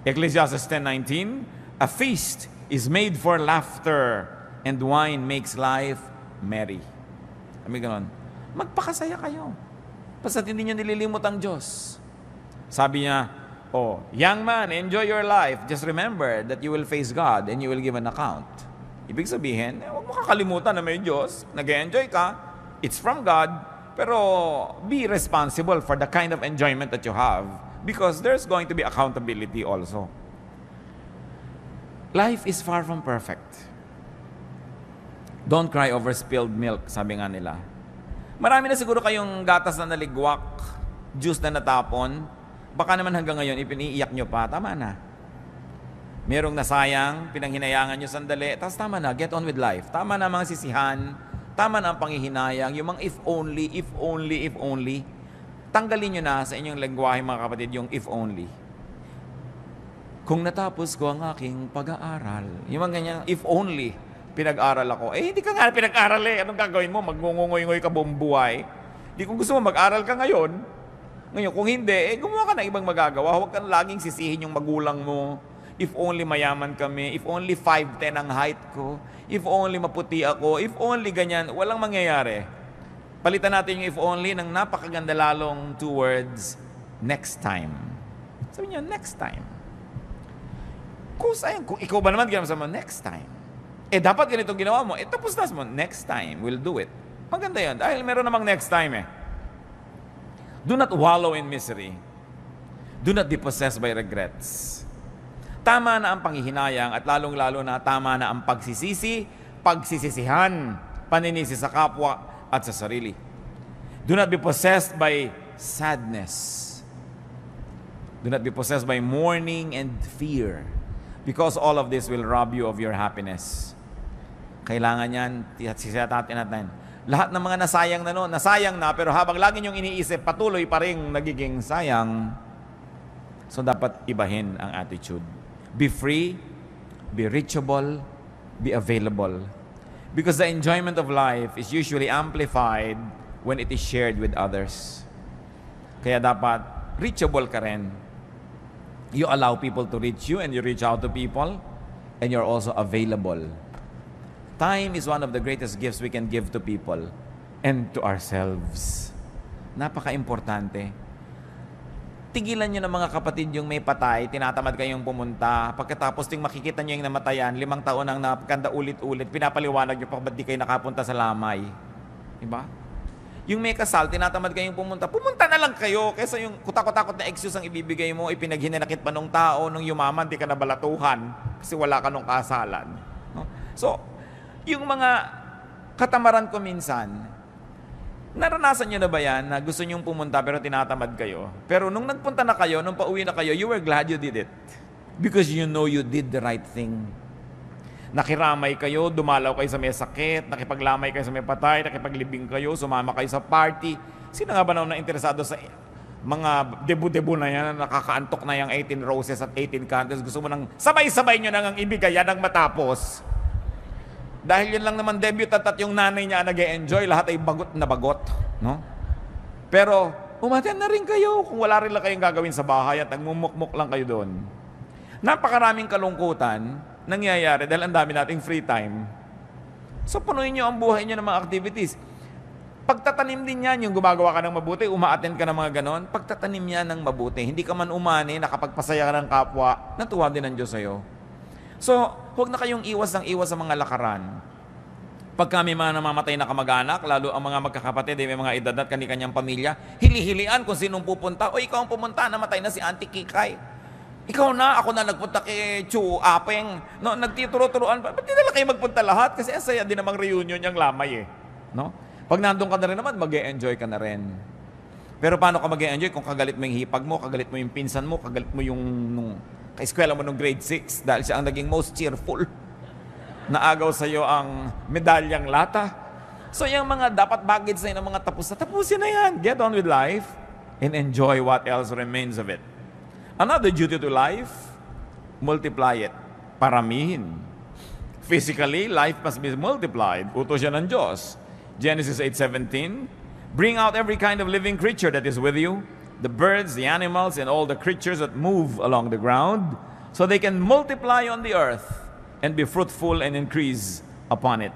Speaker 1: Ecclesiastes 10:19, a feast is made for laughter, and wine makes life merry. Sabi gano'n, magpakasaya kayo. Basta hindi nyo nililimot ang Diyos. Sabi niya, oh, young man, enjoy your life. Just remember that you will face God and you will give an account. Ibig sabihin, huwag mo kakalimutan na may Diyos. Nag-enjoy ka. It's from God. Pero be responsible for the kind of enjoyment that you have because there's going to be accountability also. Life is far from perfect. Don't cry over spilled milk, sabi nga nila. Marami na siguro kayong gatas na naligwak, juice na natapon. Baka naman hanggang ngayon, ipiniiyak nyo pa, tama na. Merong nasayang, pinanghinayangan nyo sandali, tapos tama na, get on with life. Tama na mga sisihan, tama na ang panghihinayang, yung mga if only, if only, if only. Tanggalin nyo na sa inyong lengguwahe mga kapatid yung if only. Kung natapos ko ang aking pag-aaral, yung mga ganyan, if only, pinag-aral ako. Eh, hindi ka nga pinag-aral eh. Anong gagawin mo? Magngungungoy-ngoy ka buong buhay. Di kung gusto mo, mag-aral ka ngayon. Ngayon, kung hindi, gumawa ka ng ibang magagawa. Huwag kang laging sisihin yung magulang mo. If only mayaman kami. If only 5'10" ang height ko. If only maputi ako. If only ganyan. Walang mangyayari. Palitan natin yung if only ng napakaganda lalong 2 words, next time. Sabi niyo, next time. Kung ikaw ba naman ginawa mo, next time. Dapat ganitong ginawa mo. Tapos na mo, next time, we'll do it. Maganda yun. Dahil meron namang next time eh. Do not wallow in misery. Do not be possessed by regrets. Tama na ang panghihinayang at lalong-lalo na tama na ang pagsisisi, pagsisisihan, paninisi sa kapwa at sa sarili. Do not be possessed by sadness. Do not be possessed by mourning and fear. Because all of this will rob you of your happiness. Kailangan yan, sisitatin natin. Lahat ng mga nasayang na nasayang na, pero habang lagi niyong iniisip, patuloy pa rin nagiging sayang. So dapat ibahin ang attitude. Be free, be reachable, be available. Because the enjoyment of life is usually amplified when it is shared with others. Kaya dapat reachable ka rin. You allow people to reach you and you reach out to people and you're also available. Time is one of the greatest gifts we can give to people and to ourselves. Napaka-importante. Tigilan nyo ng mga kapatid yung may patay, tinatamad kayong pumunta, pagkatapos ting makikita nyo yung namatayan, 5 taon ang napaganda ulit-ulit, pinapaliwanag nyo pa ba't di kayo nakapunta sa lamay. Diba? Yung may kasal, tinatamad kayong pumunta na lang kayo, kaysa yung kutakot-takot na excuse ang ibibigay mo, ipinaghinanakit pa nung tao, nung yumaman, di ka nabalatuhan, kasi wala ka nung kasalan. No? So, yung mga katamaran ko minsan, naranasan nyo na ba yan na gusto nyong pumunta pero tinatamad kayo? Pero nung nagpunta na kayo, nung pauwi na kayo, you were glad you did it. Because you know you did the right thing. Nakiramay kayo, dumalaw kayo sa may sakit, nakipaglamay kayo sa may patay, nakipaglibing kayo, sumama kayo sa party. Sino nga ba na interesado sa mga debu-debu na yan, nakakaantok na yung 18 roses at 18 candles? Gusto mo nang sabay-sabay nyo nang ibigay yan ang matapos. Dahil yun lang naman debut at yung nanay niya nag-e-enjoy, lahat ay bagot na bagot. No? Pero, umaten na rin kayo kung wala rin lang kayong gagawin sa bahay at nagmumukmuk lang kayo doon. Napakaraming kalungkutan nangyayari dahil ang dami nating free time. So, punuin nyo ang buhay nyo ng mga activities. Pagtatanim din yan, yung gumagawa ka ng mabuti, umaattend ka ng mga ganon, pagtatanim yan ng mabuti. Hindi ka man umani, nakapagpasaya ka ng kapwa, natuwa din ang Diyos sa'yo. So, huwag na kayong iwas sa mga lakaran. Pag kami mga namamatay na kamag-anak, lalo ang mga magkakapatid, may mga edad at kani-kanyang pamilya, hili-hilian kung sinong pupunta. O ikaw ang pumunta, namatay na si Auntie Kikay. Ikaw na, ako na nagpunta kay Chu Apeng. No, nagtituro-turuan. Ba't di nila kayo magpunta lahat? Kasi ang saya din namang reunion yung lamay eh. No? Pag nandun ka na rin naman, mag-e-enjoy ka na rin. Pero paano ka mag-e-enjoy kung kagalit mo yung hipag mo, kagalit mo yung pinsan mo, kagalit mo yung kaeskwela mo nung grade 6 dahil siya ang naging most cheerful. Naagaw sa'yo ang medalyang lata. So yung mga dapat baggage na yun, mga tapusin na yan. Get on with life and enjoy what else remains of it. Another duty to life, multiply it. Paramihin. Physically, life must be multiplied. Utos yan ng Diyos. Genesis 8:17, bring out every kind of living creature that is with you, the birds, the animals, and all the creatures that move along the ground, so they can multiply on the earth and be fruitful and increase upon it.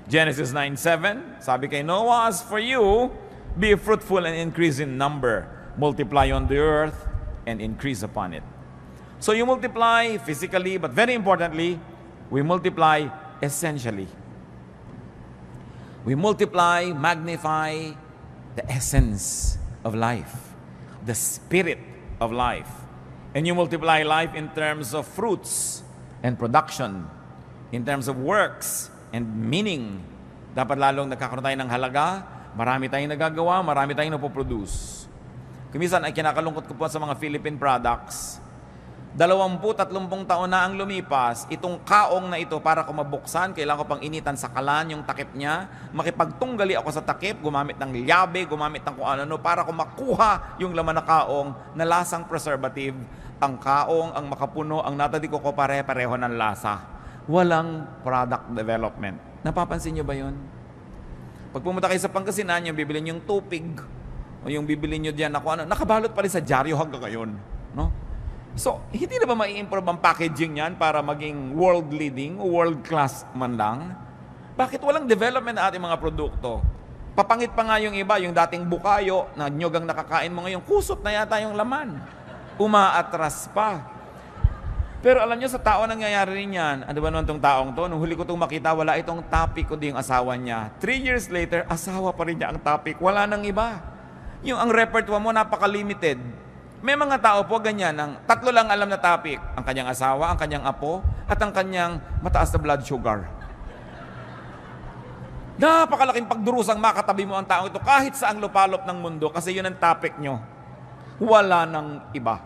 Speaker 1: Genesis 9:7, sabi kay Noah, as for you, be fruitful and increase in number, multiply on the earth and increase upon it. So you multiply physically, but very importantly, we multiply essentially. We multiply, magnify the essence of life, the spirit of life. And you multiply life in terms of fruits and production, in terms of works and meaning. Dapat lalong nagkakaroon tayo ng halaga, marami tayong nagagawa, marami tayong napoproduce. Kumisan ay kinakalungkot ko po sa mga Philippine products. 20-30 taon na ang lumipas, itong kaong na ito para ko mabuksan, kailangan ko pang initan sa kalan yung takip niya, makipagtunggali ako sa takip, gumamit ng lyabe, gumamit ng kung ano, para ko makuha yung laman na kaong na lasang preservative. Ang kaong, ang makapuno, ang natadiko ko pare-pareho ng lasa. Walang product development. Napapansin niyo ba yun? Pag pumunta kayo sa Pangasinan, yung bibili yung tupig, o yung bibili nyo diyan na kung ano, nakabalot pa rin sa dyaryo hanggang ngayon. No? So, hindi na ba mai-improve ang packaging yan para maging world leading o world class man lang? Bakit walang development na ating mga produkto? Papangit pa nga yung iba, yung dating bukayo na nyog ang nakakain mo ngayon, kusot na yata yung laman. Umaatras pa. Pero alam nyo, sa tao nangyayari rin yan. Ano ba naman itong taong to? Nung huli ko itong makita, wala itong topic kundi yung asawa niya. 3 years later, asawa pa rin niya ang topic. Wala nang iba. Yung ang repertoire mo, napaka-limited. May mga tao po ganyan, ang 3 lang alam na topic. Ang kanyang asawa, ang kanyang apo, at ang kanyang mataas na blood sugar. Napakalaking pagdurusang makatabi mo ang tao ito kahit sa ang lupalop ng mundo kasi yun ang topic nyo. Wala nang iba.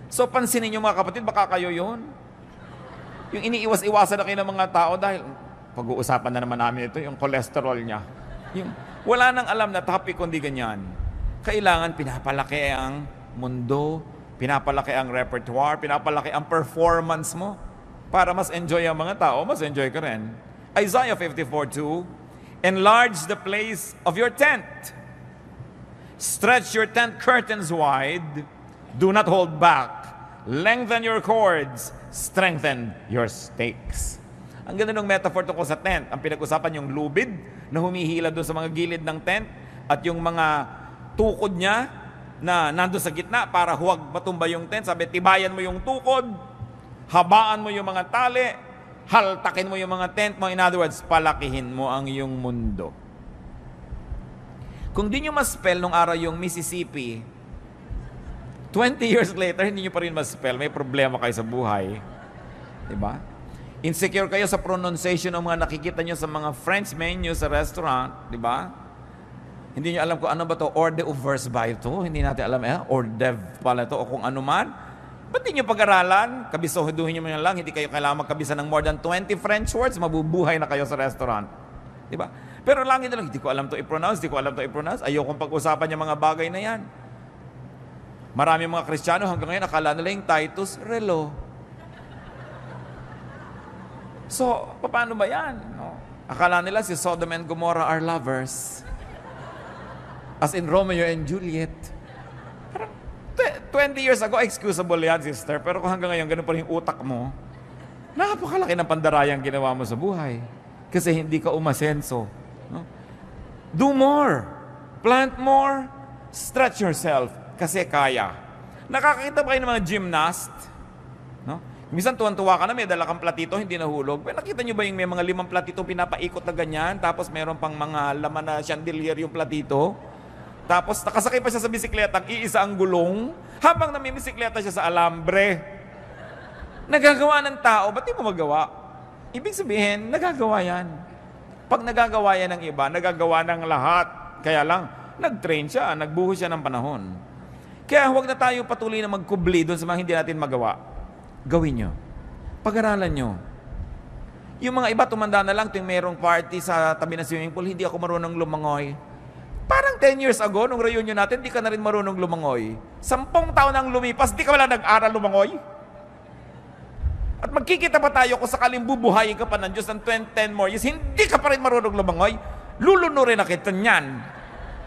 Speaker 1: So pansinin nyo mga kapatid, baka kayo yun. Yung iniiwas-iwasan na kayo ng mga tao dahil pag-uusapan na naman namin ito, yung cholesterol niya. Yung, wala nang alam na topic kundi ganyan. Kailangan pinapalaki ang mundo, pinapalaki ang repertoire, pinapalaki ang performance mo para mas enjoy ang mga tao, mas enjoy ka rin. Isaiah 54:2, enlarge the place of your tent. Stretch your tent curtains wide. Do not hold back. Lengthen your cords. Strengthen your stakes. Ang ganda ng metaphor tungkol sa tent. Ang pinag-usapan yung lubid na humihila doon sa mga gilid ng tent at yung mga tukod niya na nandun sa gitna para huwag matumba yung tent. Sabi, tibayan mo yung tukod, habaan mo yung mga tali, haltakin mo yung mga tent mo. In other words, palakihin mo ang iyong mundo. Kung di nyo ma-spell nung araw yung Mississippi, 20 years later, hindi nyo pa rin ma-spell. May problema kayo sa buhay. Diba? Insecure kayo sa pronunciation ng mga nakikita nyo sa mga French menu sa restaurant. Diba? Hindi nyo alam kung ano ba to, hors d'oeuvres ba ito? Hindi natin alam, hors d'oeuvre pala ito, o kung ano man. Ba't di nyo pag-aralan? Kabisoduhin nyo lang, hindi kayo kailangan magkabisa ng more than 20 French words, mabubuhay na kayo sa restaurant. Diba? Pero lang hindi ko alam to i-pronounce, ayokong pag-usapan yung mga bagay na yan. Marami mga Kristiyano hanggang ngayon, akala nila yung Titus Relo. So, paano ba yan? No? Akala nila si Sodom and Gomorrah are lovers. As in Romeo and Juliet. Parang 20 years ago, excusable yan, sister. Pero kung hanggang ngayon, ganun pa rin yung utak mo, napakalaki ng pandarayang ginawa mo sa buhay. Kasi hindi ka umasenso. No? Do more. Plant more. Stretch yourself. Kasi kaya. Nakakakita ba kayo ng mga gymnast? No? Minsan tuwan-tuwa ka na, may dala kang platito, hindi nahulog. Pero nakita nyo ba yung may mga 5 platito pinapaikot na ganyan, tapos meron pang mga laman na chandelier yung platito? Tapos nakasakay pa siya sa bisikleta, iisa ang gulong, Habang namimisikleta siya sa alambre, nagagawa ng tao, ba't di mo magawa? Ibig sabihin, nagagawa yan. Pag nagagawa yan ng iba, nagagawa ng lahat. Kaya lang, nag-train siya, nagbuhos siya ng panahon. Kaya huwag na tayo patuloy na magkubli doon sa mga hindi natin magawa. Gawin nyo. Pag-aralan nyo. Yung mga iba, tumanda na lang tuwing mayroong party sa tabi ng swimming pool, hindi ako marunong lumangoy. Parang 10 years ago, nung reunion natin, di ka na rin marunong lumangoy. 10 taon nang lumipas, di ka wala nag-aral lumangoy. At magkikita pa tayo kung sakaling bubuhayin ka pa ng Diyos ng 10 more years, hindi ka pa rin marunong lumangoy, lulunurin na kita niyan.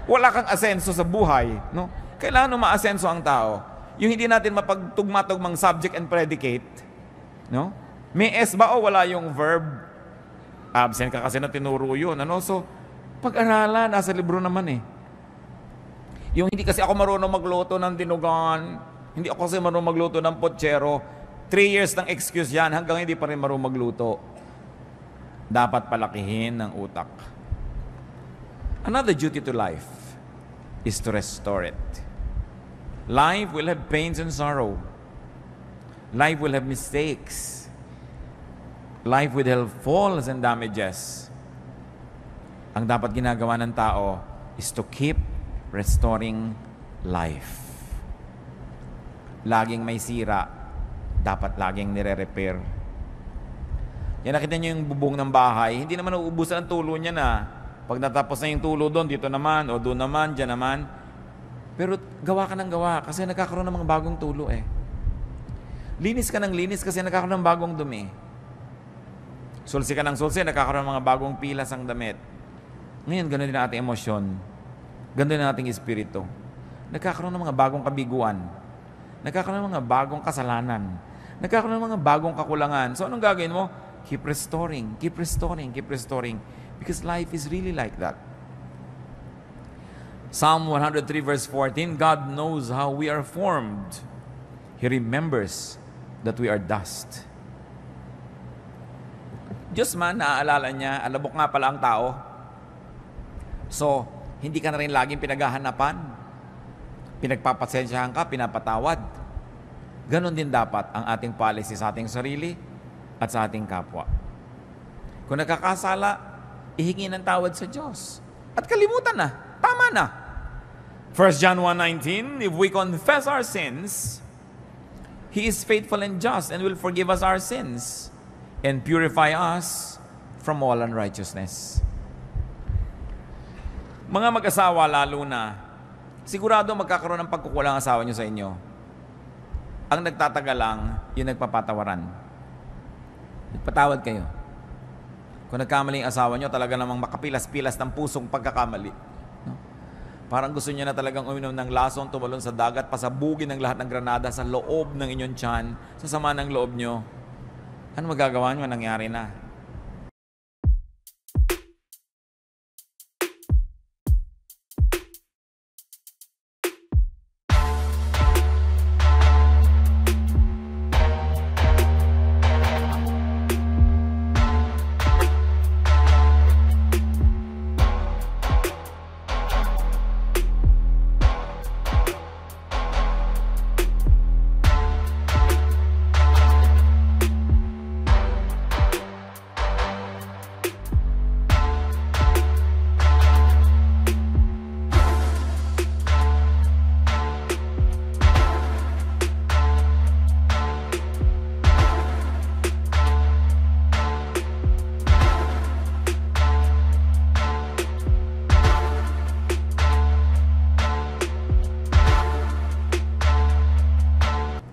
Speaker 1: Wala kang asenso sa buhay. No? Kailangan umaasenso ang tao. Yung hindi natin mapagtugma-tugmang subject and predicate. No? May S ba o wala yung verb? Absent ka kasi na tinuro yun. Ano? So, pag-aralan, nasa libro naman eh. Yung hindi kasi ako marunong magluto ng dinugan, hindi ako kasi marunong magluto ng potsero, 3 years ng excuse yan, hanggang hindi pa rin marunong magluto. Dapat palakihin ng utak. Another duty to life is to restore it. Life will have pains and sorrow. Life will have mistakes. Life will have falls and damages. Ang dapat ginagawa ng tao is to keep restoring life. Laging may sira, dapat laging nire-repair. Yan, nakita nyo yung bubong ng bahay, hindi naman uubusan ang tulo niya na. Pag natapos na yung tulo doon, dito naman, o doon naman, dyan naman. Pero gawa ka ng gawa kasi nagkakaroon ng mga bagong tulo eh. Linis ka ng linis kasi nagkakaroon ng bagong dumi. Sulsi ka ng sulsi, nagkakaroon ng mga bagong pilas ang damit. Ngayon, ganoon din ang ating emosyon. Ganoon din ang ating espiritu. Nagkakaroon ng mga bagong kabiguan. Nagkakaroon ng mga bagong kasalanan. Nagkakaroon ng mga bagong kakulangan. So, anong gagawin mo? Keep restoring, keep restoring, keep restoring. Because life is really like that. Psalm 103 verse 14, God knows how we are formed. He remembers that we are dust. Diyos man, naaalala niya, alabok nga pala ang tao. So, hindi ka na rin laging pinaghahanapan. Pinagpapasensyahan ka, pinapatawad. Ganon din dapat ang ating policy sa ating sarili at sa ating kapwa. Kung nagkakasala, ihingi ng tawad sa Diyos. At kalimutan na, tama na. 1 John 1:19, if we confess our sins, He is faithful and just and will forgive us our sins and purify us from all unrighteousness. Mga mag-asawa lalo na, sigurado magkakaroon ng pagkukulang asawa nyo sa inyo. Ang nagtatagal lang, yung nagpapatawaran. Nagpatawad kayo. Kung nagkamali ang asawa nyo, talaga namang makapilas-pilas ng pusong pagkakamali. No? Parang gusto nyo na talagang uminom ng lason, tumalon sa dagat, pasabugin ng lahat ng granada sa loob ng inyong tiyan, sa sama ng loob nyo. Ano magagawa nyo? Nangyari na.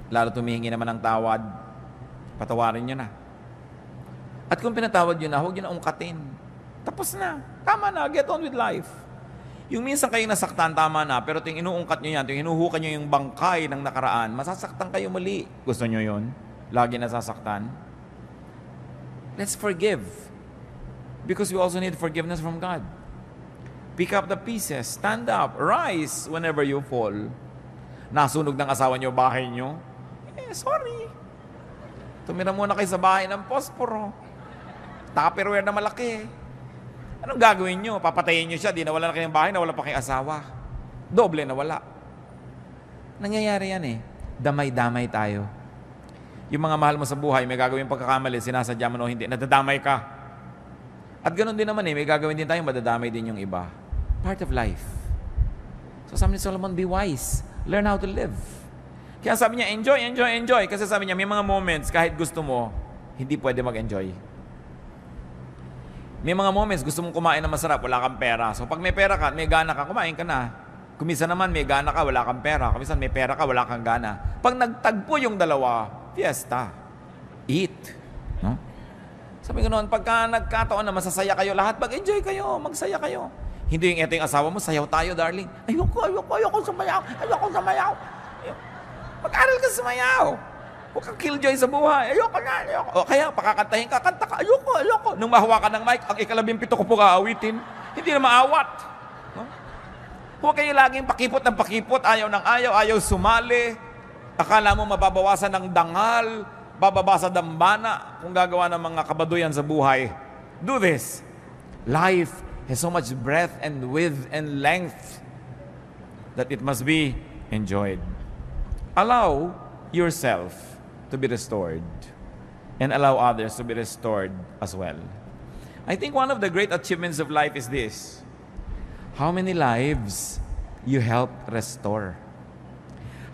Speaker 1: Lalo tumihingi naman ng tawad, patawarin nyo na. At kung pinatawad nyo na, huwag nyo na ungkatin. Tapos na. Tama na. Get on with life. Yung minsan kayong nasaktan, tama na. Pero ting inuungkat nyo yan, ting hinuhukan nyo yung bangkay ng nakaraan, masasaktan kayo muli. Gusto nyo yun? Lagi nasasaktan? Let's forgive. Because we also need forgiveness from God. Pick up the pieces. Stand up. Rise whenever you fall. Nasunog ng asawa nyo, bahay nyo. Sorry. Tumira muna kayo sa bahay ng posporo. Tupperware na malaki. Anong gagawin nyo? Papatayin nyo siya, di nawala na kayong bahay, nawala pa kayong asawa. Doble nawala. Nangyayari yan eh. Damay-damay tayo. Yung mga mahal mo sa buhay, may gagawin pagkakamali, sinasadya mo o hindi, nadadamay ka. At ganoon din naman eh, may gagawin din tayo, madadamay din yung iba. Part of life. So sabi ni Solomon, be wise. Learn how to live. Kaya sabi niya, enjoy, enjoy, enjoy. Kasi sabi niya, may mga moments, kahit gusto mo, hindi pwede mag-enjoy. May mga moments, gusto mong kumain na masarap, wala kang pera. So pag may pera ka, may gana ka, kumain ka na. Kuminsan naman, may gana ka, wala kang pera. Kuminsan, may pera ka, wala kang gana. Pag nagtagpo yung dalawa, fiesta. Eat. No? Sabi ko noon, pagka nagkataon na masasaya kayo lahat, mag-enjoy kayo, magsaya kayo. Hindi yung eto yung asawa mo, sayaw tayo, darling. Ayoko sumayaw. Mag-aral ka sumayaw. Huwag kang killjoy sa buhay. Ayoko na. O kaya, pakakantahin ka, kanta ka. Ayoko. Nung mahawakan ng mic, ang 17 ko po kaawitin. Hindi na maawat. No? Huwag kayo laging pakipot ng pakipot. Ayaw sumali. Akala mo mababawasan ng dangal, bababa sa dambana kung gagawa ng mga kabaduyan sa buhay. Do this. Life has so much breadth and width and length that it must be enjoyed. Allow yourself to be restored and allow others to be restored as well. I think one of the great achievements of life is this: how many lives you help restore,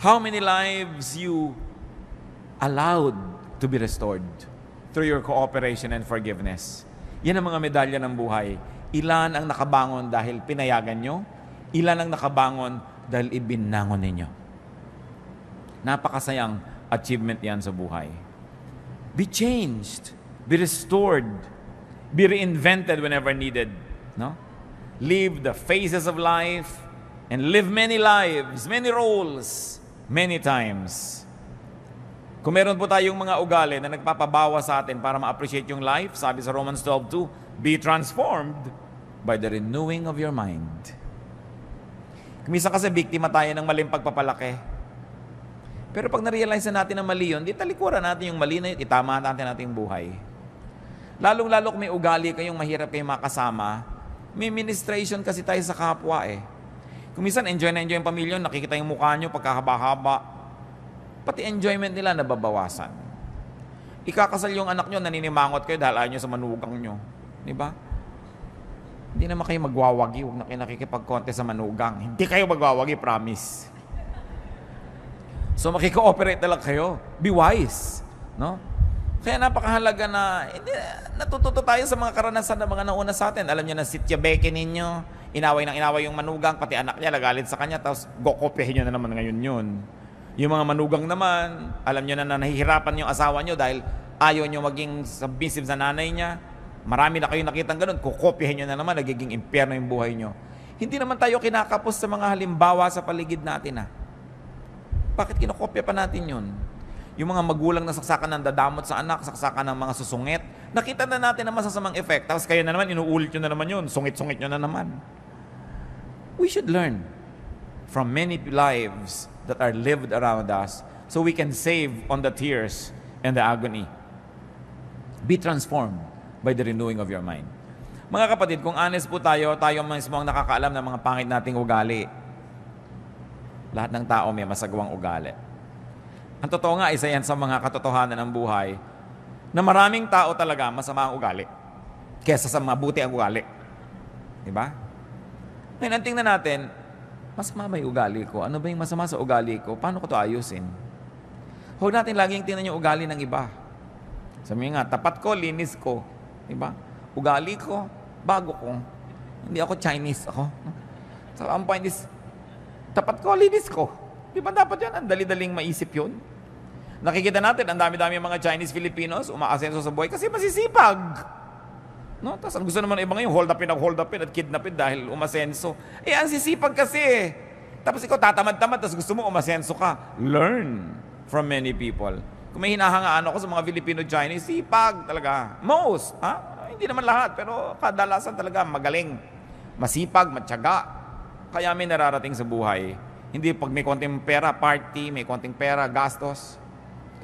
Speaker 1: how many lives you allowed to be restored through your cooperation and forgiveness. Yan ang mga medalya ng buhay. Ilan ang nakabangon dahil pinayagan nyo, ilan ang nakabangon dahil ibinangon ninyo. Napakasayang achievement yan sa buhay. Be changed, be restored, be reinvented whenever needed. No? Live the phases of life and live many lives, many roles, many times. Kung meron po tayong mga ugali na nagpapabawa sa atin para ma-appreciate yung life, sabi sa Romans 12:2, be transformed by the renewing of your mind. Kumisa kasi biktima tayo ng maling pagpapalaki. Pero pag na-realize na natin na mali yun, di talikuran natin yung mali na yun, itama natin yung buhay. Lalong-lalo kung may ugali kayong mahirap kayong makasama, may ministration kasi tayo sa kapwa eh. Kung minsan enjoy na enjoy yung pamilya, nakikita yung mukha nyo pagkahaba-haba, pati enjoyment nila nababawasan. Ikakasal yung anak nyo, naninimangot kayo dahil ayaw nyo sa manugang nyo. Di ba? Hindi naman kayo magwawagi, huwag na kayo nakikipagkonte sa manugang. Hindi kayo magwawagi, promise. So makikooperate na lang kayo. Be wise. No? Kaya napakahalaga na natututo tayo sa mga karanasan ng mga nauna sa atin. Alam niyo na sityabeke ninyo, inaway yung manugang, pati anak niya, lagalit sa kanya, tapos gokopihin nyo na naman ngayon yun. Yung mga manugang naman, alam niyo na nahihirapan yung asawa niyo dahil ayaw niyo maging submissive sa nanay niya. Marami na kayong nakitang ganun, kukopihin nyo na naman, nagiging impyerno yung buhay nyo. Hindi naman tayo kinakapos sa mga halimbawa sa paligid natin. Bakit kinokopya pa natin yun? Yung mga magulang na saksakan ng dadamot sa anak, saksakan ng mga susungit, nakita na natin ang masasamang effect. Tapos kayo na naman, inuulit nyo na naman yun, sungit-sungit nyo na naman. We should learn from many lives that are lived around us so we can save on the tears and the agony. Be transformed by the renewing of your mind. Mga kapatid, kung honest po tayo mismo ang nakakaalam ng mga pangit nating ugali. Lahat ng tao may masagawang ugali. Ang totoo nga, isa yan sa mga katotohanan ng buhay na maraming tao talaga masama ang ugali kesa sa mabuti ang ugali. Diba? Ngayon, ang tingnan natin, masama ba yung ugali ko? Ano ba yung masama sa ugali ko? Paano ko ito ayusin? Huwag natin laging tingnan yung ugali ng iba. Sabi nga, tapat ko, linis ko. Diba? Ugali ko, bago ko. Hindi ako Chinese ako. So, ang point is, tapat ko, linis ko. Diba dapat yan? Ang dali-daling maisip yun. Nakikita natin, ang dami-dami mga Chinese Filipinos umaasenso sa buhay kasi masisipag. No? Tapos ang gusto naman iba ngayon, hold upin at kidnapin dahil umasenso. Ang sisipag kasi. Tapos ikaw tatamad-tamad, tapos gusto mo umasenso ka. Learn from many people. Kung may hinahangaan ako sa mga Filipino-Chinese, sipag talaga. Most. Hindi naman lahat, pero kadalasan talaga magaling. Masipag, matyaga. Kaya may nararating sa buhay. Hindi pag may konting pera, party, may konting pera, gastos.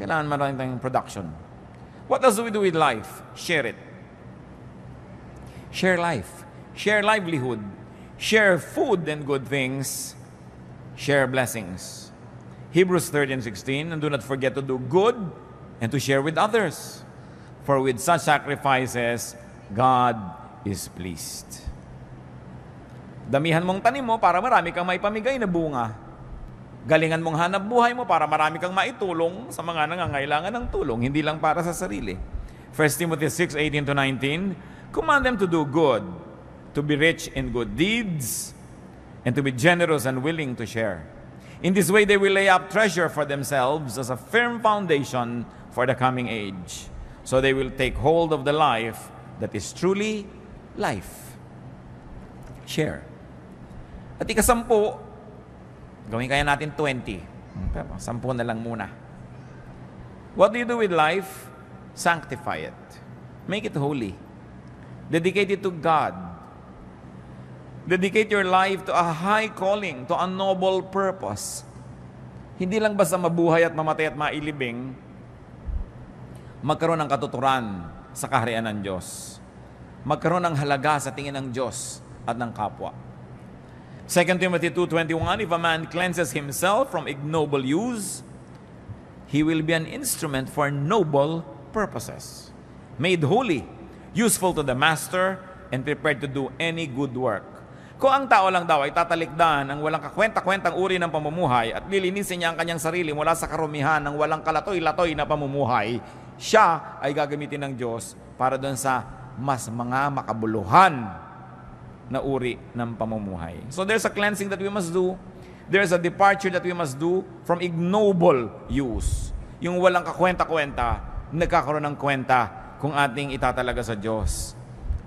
Speaker 1: Kailangan maraming tayong production. What else do we do with life? Share it. Share life. Share livelihood. Share food and good things. Share blessings. Hebrews 13:16, and do not forget to do good and to share with others. For with such sacrifices, God is pleased. Damihan mong tanim mo para marami kang maipamigay na bunga. Galingan mong hanap buhay mo para marami kang maitulong sa mga nangangailangan ng tulong, hindi lang para sa sarili. 1 Timothy 6:18-19, command them to do good, to be rich in good deeds, and to be generous and willing to share. In this way, they will lay up treasure for themselves as a firm foundation for the coming age. So they will take hold of the life that is truly life. Share. At ika-10, gawin kaya natin 20. Pero 10 na lang muna. What do you do with life? Sanctify it. Make it holy. Dedicate it to God. Dedicate your life to a high calling, to a noble purpose. Hindi lang basta mabuhay at mamatay at mailibing, magkaroon ng katuturan sa kaharian ng Diyos. Magkaroon ng halaga sa tingin ng Diyos at ng kapwa. 2 Timothy 2:21, if a man cleanses himself from ignoble use, he will be an instrument for noble purposes, made holy, useful to the master, and prepared to do any good work. Kung ang tao lang daw ay tatalikdan ang walang kakwenta-kwentang uri ng pamumuhay at lilinisin niya ang kanyang sarili mula sa karumihan ng walang kalatoy-latoy na pamumuhay, siya ay gagamitin ng Diyos para doon sa mas mga makabuluhan na uri ng pamumuhay. So there's a cleansing that we must do. There's a departure that we must do from ignoble use. Yung walang kakwenta-kwenta, nagkakaroon ng kwenta kung ating itatalaga sa Diyos.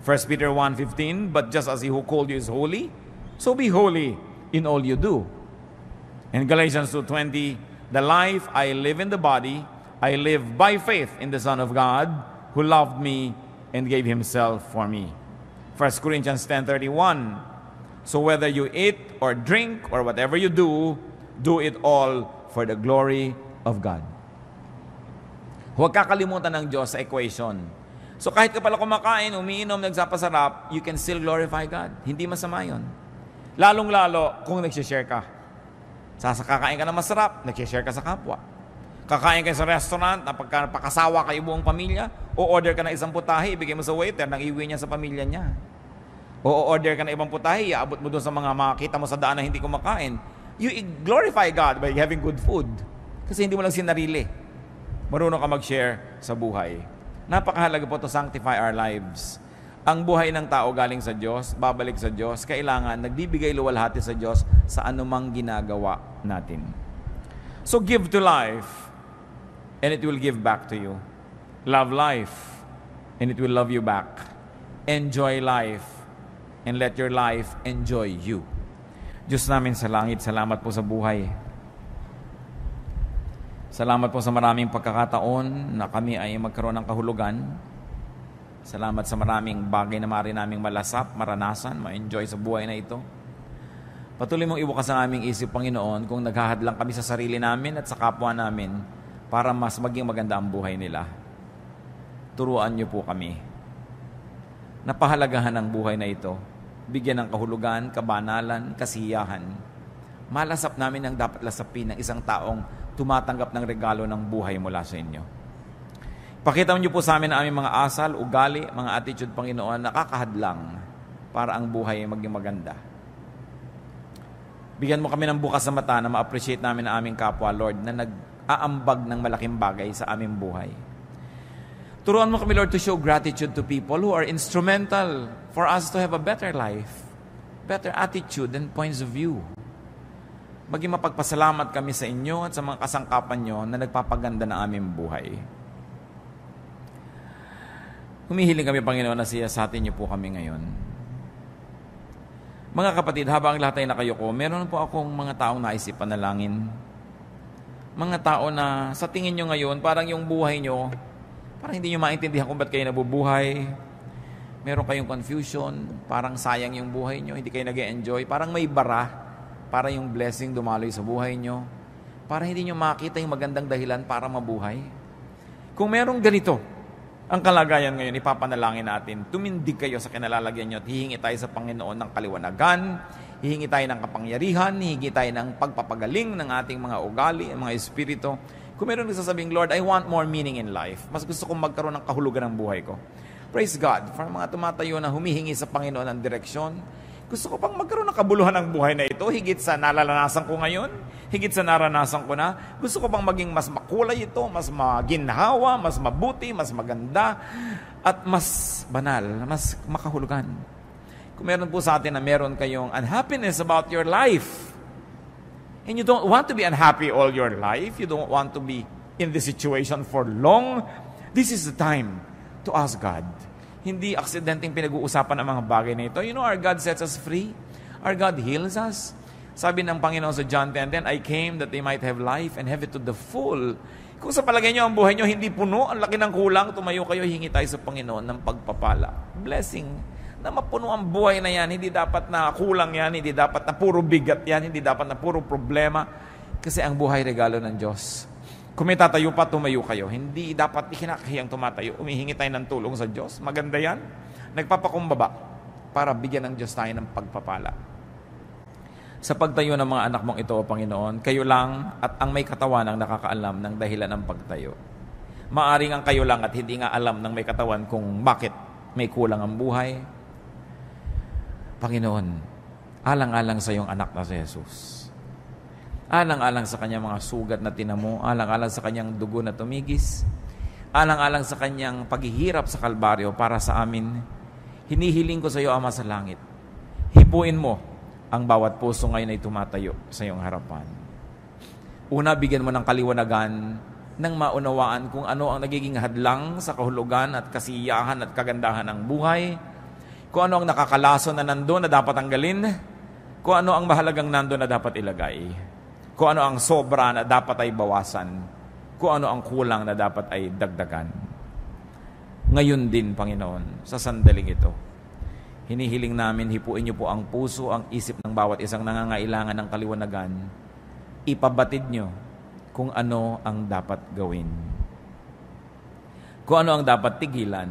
Speaker 1: 1 Peter 1:15, but just as He who called you is holy, so be holy in all you do. And Galatians 2:20, the life I live in the body, I live by faith in the Son of God, who loved me and gave Himself for me. 1 Corinthians 10:31, so whether you eat or drink or whatever you do, do it all for the glory of God. Huwag kakalimutan ng Diyos sa equation. So kahit ka pala kumakain, umiinom, nagsapasarap, you can still glorify God. Hindi masama yun. Lalong-lalo kung nagsishare ka. Kakain ka na masarap, nagsishare ka sa kapwa. Kakain ka sa restaurant, napakasawa kayo buong pamilya, o order ka na isang putahe, ibigay mo sa waiter, nang iwi niya sa pamilya niya. O order ka na ibang putahe, iabot mo doon sa mga makita mo sa daan na hindi kumakain. You glorify God by having good food. Kasi hindi mo lang sinarili. Marunong ka mag-share sa buhay. Napakahalaga po to sanctify our lives. Ang buhay ng tao galing sa Diyos, babalik sa Diyos, kailangan nagbibigay luwalhati sa Diyos sa anumang ginagawa natin. So give to life, and it will give back to you. Love life, and it will love you back. Enjoy life, and let your life enjoy you. Diyos namin sa langit, salamat po sa buhay. Salamat po sa maraming pagkakataon na kami ay magkaroon ng kahulugan. Salamat sa maraming bagay na maaari naming malasap, maranasan, ma-enjoy sa buhay na ito. Patuloy mong ibukas ang aming isip, Panginoon, kung naghahadlang kami sa sarili namin at sa kapwa namin para mas maging maganda ang buhay nila. Turuan niyo po kami. Napahalagahan ang buhay na ito. Bigyan ng kahulugan, kabanalan, kasiyahan. Malasap namin ang dapat lasapin ng isang taong tumatanggap ng regalo ng buhay mula sa inyo. Pakita niyo po sa amin ang aming mga asal, ugali, mga attitude, Panginoon, nakakahadlang para ang buhay ay maging maganda. Bigyan mo kami ng bukas na mata na ma-appreciate namin ang aming kapwa, Lord, na nag-aambag ng malaking bagay sa aming buhay. Turuan mo kami, Lord, to show gratitude to people who are instrumental for us to have a better life, better attitude and points of view. Maging mapagpasalamat kami sa inyo at sa mga kasangkapan nyo na nagpapaganda ng aming buhay. Humihiling kami, Panginoon, na siyasatin niyo po kami ngayon. Mga kapatid, habang lahat ay nakayuko, meron po akong mga taong naisip panalangin. Mga tao na sa tingin nyo ngayon, parang yung buhay nyo, parang hindi nyo maintindihan kung ba't kayo nabubuhay. Meron kayong confusion, parang sayang yung buhay nyo, hindi kayo nag-enjoy, parang may bara para yung blessing dumaloy sa buhay nyo, para hindi nyo makita yung magandang dahilan para mabuhay. Kung merong ganito, ang kalagayan ngayon, ipapanalangin natin, tumindig kayo sa kinalalagyan nyo at hihingi tayo sa Panginoon ng kaliwanagan, hihingi tayo ng kapangyarihan, hihingi tayo ng pagpapagaling ng ating mga ugali, mga espiritu. Kung meron nagsasabing, Lord, I want more meaning in life. Mas gusto kong magkaroon ng kahulugan ng buhay ko. Praise God. For mga tumatayo na humihingi sa Panginoon ng direksyon, gusto ko pang magkaroon ng kabuluhan ng buhay na ito, higit sa nalalasan ko ngayon, higit sa naranasan ko na. Gusto ko pang maging mas makulay ito, mas maginhawa, mas mabuti, mas maganda, at mas banal, mas makahulugan. Kung meron po sa atin na meron kayong unhappiness about your life, and you don't want to be unhappy all your life, you don't want to be in this situation for long, this is the time to ask God. Hindi aksidenteng pinag-uusapan ang mga bagay na ito. You know, our God sets us free. Our God heals us. Sabi ng Panginoon sa John 10:10, I came that they might have life and have it to the full. Kung sa palagay nyo, ang buhay nyo hindi puno, ang laki ng kulang, tumayo kayo, hingi tayo sa Panginoon ng pagpapala. Blessing. Na mapuno ang buhay na yan. Hindi dapat na kulang yan. Hindi dapat na puro bigat yan. Hindi dapat na puro problema. Kasi ang buhay regalo ng Diyos. Kung may tatayo pa, tumayo kayo. Hindi dapat ikinakahiyang tumatayo. Umihingi tayo ng tulong sa Diyos. Maganda yan. Nagpapakumbaba para bigyan ng Diyos tayo ng pagpapala. Sa pagtayo ng mga anak mong ito, O Panginoon, kayo lang at ang may katawan ang nakakaalam ng dahilan ng pagtayo. Maaring ang kayo lang at hindi nga alam ng may katawan kung bakit may kulang ang buhay. Panginoon, alang-alang sa iyong anak na si Jesus. Alang-alang sa kanyang mga sugat na tinamo, alang-alang sa kanyang dugo na tumigis, alang-alang sa kanyang paghihirap sa Kalbaryo para sa amin, hinihiling ko sa iyo, Ama sa langit, hipuin mo ang bawat puso ngayon ay tumatayo sa iyong harapan. Una, bigyan mo ng kaliwanagan nang maunawaan kung ano ang nagiging hadlang sa kahulugan at kasiyahan at kagandahan ng buhay, kung ano ang nakakalaso na nandun na dapat tanggalin, kung ano ang mahalagang nandun na dapat ilagay, kung ano ang sobra na dapat ay bawasan, kung ano ang kulang na dapat ay dagdagan. Ngayon din, Panginoon, sa sandaling ito, hinihiling namin, hipuin niyo po ang puso, ang isip ng bawat isang nangangailangan ng kaliwanagan. Ipabatid niyo kung ano ang dapat gawin. Kung ano ang dapat tigilan,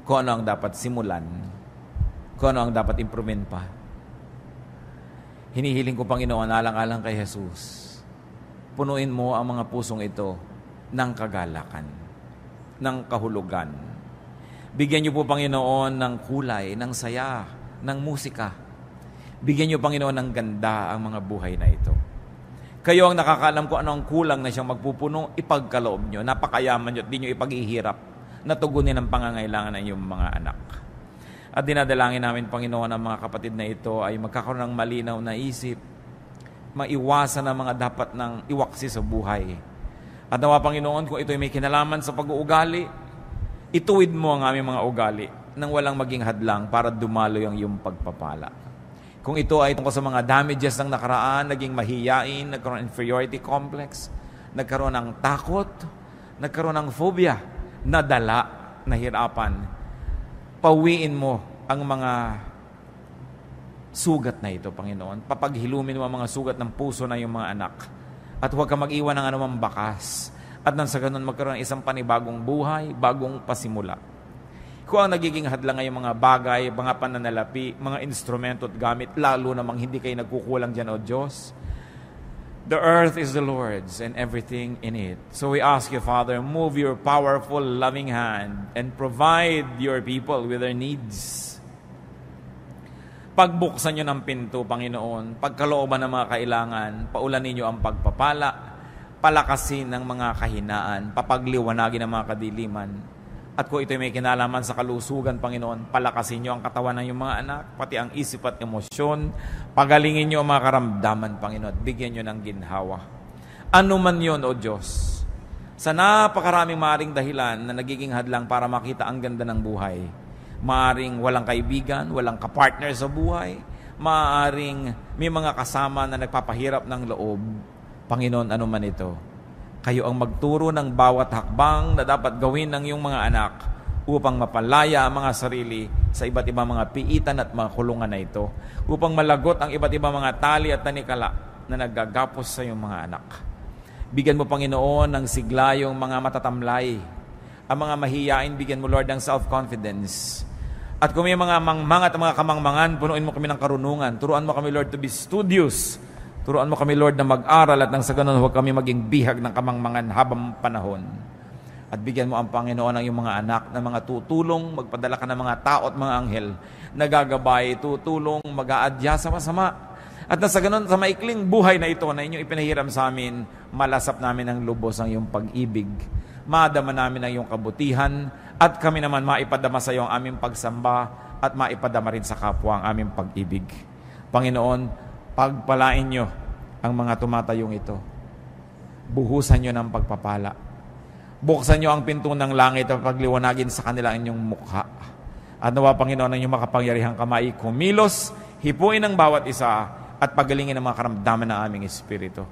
Speaker 1: kung ano ang dapat simulan, kung ano ang dapat improvein pa. Hinihiling ko, Panginoon, alang-alang kay Jesus, punuin mo ang mga pusong ito ng kagalakan, ng kahulugan. Bigyan niyo po, Panginoon, ng kulay, ng saya, ng musika. Bigyan niyo, Panginoon, ng ganda ang mga buhay na ito. Kayo ang nakakaalam kung ano ang kulang na siyang magpupuno, ipagkaloob niyo, napakayaman niyo at di niyo ipaghihirap na tugunin ang pangangailangan ng iyong mga anak. At dinadalangin namin, Panginoon, ang mga kapatid na ito ay magkakaroon ng malinaw na isip, maiwasan ang mga dapat ng iwaksi sa buhay. At nawa, Panginoon, kung ito ay may kinalaman sa pag-uugali, ituwid mo ang aming mga ugali nang walang maging hadlang para dumaloy ang iyong pagpapala. Kung ito ay tungkol sa mga damages ng nakaraan, naging mahiyain, nagkaroon ng inferiority complex, nagkaroon ng takot, nagkaroon ng phobia, nadala, nahirapan, pawiin mo ang mga sugat na ito, Panginoon. Papaghilumin mo ang mga sugat ng puso na iyong mga anak. At huwag ka mag-iwan ng anumang bakas. At nang sa ganun magkaroon ng isang panibagong buhay, bagong pasimula. Kung ang nagiging hadlang ngayong mga bagay, mga pananalapi, mga instrumento at gamit, lalo namang hindi kayo nagkukulang dyan, O Diyos. The earth is the Lord's and everything in it. So we ask you, Father, move your powerful, loving hand and provide your people with their needs. Pagbuksan nyo ng pinto, Panginoon, pagkalooban ng mga kailangan, paulanin nyo ang pagpapala, palakasin ng mga kahinaan, papagliwanagin ng mga kadiliman. At kung ito'y may kinalaman sa kalusugan, Panginoon, palakasin niyo ang katawan ng iyong mga anak, pati ang isip at emosyon. Pagalingin niyo ang mga karamdaman, Panginoon, at bigyan niyo ng ginhawa. Ano man yun, O Diyos, sa napakaraming maaaring dahilan na nagiging hadlang para makita ang ganda ng buhay. Maaaring walang kaibigan, walang kapartner sa buhay, maaaring may mga kasama na nagpapahirap ng loob. Panginoon, ano man ito, kayo ang magturo ng bawat hakbang na dapat gawin ng iyong mga anak upang mapalaya ang mga sarili sa iba't ibang mga piitan at mga kulungan na ito, upang malagot ang iba't ibang mga tali at tanikala na naggagapos sa iyong mga anak. Bigyan mo, Panginoon, ng sigla yung mga matatamlay. Ang mga mahiyain, bigyan mo, Lord, ng self-confidence. At kung may mga mangmangat at mga kamangmangan, punuin mo kami ng karunungan. Turuan mo kami, Lord, to be studious. Turuan mo kami, Lord, na mag-aral at nang sa ganun, huwag kami maging bihag ng kamangmangan habang panahon. At bigyan mo ang Panginoon ng iyong mga anak na mga tutulong, magpadala ka ng mga tao at mga anghel na gagabay, tutulong, mag-aadya sa masama. At nasa ganun, sa maikling buhay na ito na inyong ipinahiram sa amin, malasap namin ang lubos ng iyong pag-ibig. Madama namin ang iyong kabutihan at kami naman maipadama sa iyo ang aming pagsamba at maipadama rin sa kapwa ang aming pag-ibig. Panginoon, pagpalain niyo ang mga tumatayong ito. Buhusan niyo ng pagpapala. Buksan niyo ang pinto ng langit at pagliwanagin sa kanila ang inyong mukha. At nawa, Panginoon, ang inyong makapangyarihang kamay, kumilos, hipuin ang bawat isa, at pagalingin ang mga karamdaman ng aming espiritu.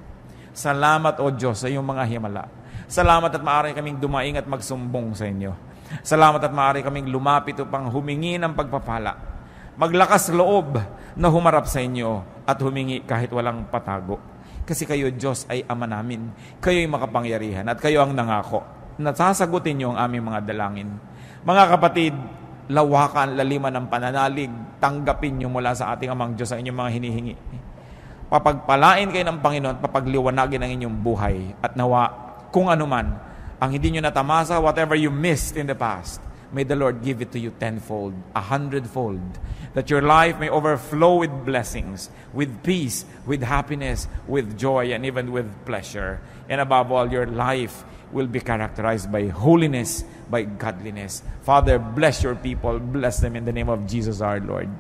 Speaker 1: Salamat, O Diyos, sa iyong mga himala. Salamat at maaari kaming dumaing at magsumbong sa inyo. Salamat at maaari kaming lumapit upang humingi ng pagpapala. Maglakas loob na humarap sa inyo at humingi kahit walang patago. Kasi kayo, Diyos, ay Ama namin. Kayo'y makapangyarihan at kayo ang nangako na sasagutin niyo ang aming mga dalangin. Mga kapatid, lawakan, laliman ng pananalig, tanggapin niyo mula sa ating Amang Diyos ang inyong mga hinihingi. Papagpalain kayo ng Panginoon at papagliwanagin ang inyong buhay. At nawa, kung anuman, ang hindi niyo natamasa, whatever you missed in the past, may the Lord give it to you tenfold, 100-fold, that your life may overflow with blessings, with peace, with happiness, with joy, and even with pleasure. And above all, your life will be characterized by holiness, by godliness. Father, bless your people. Bless them in the name of Jesus our Lord.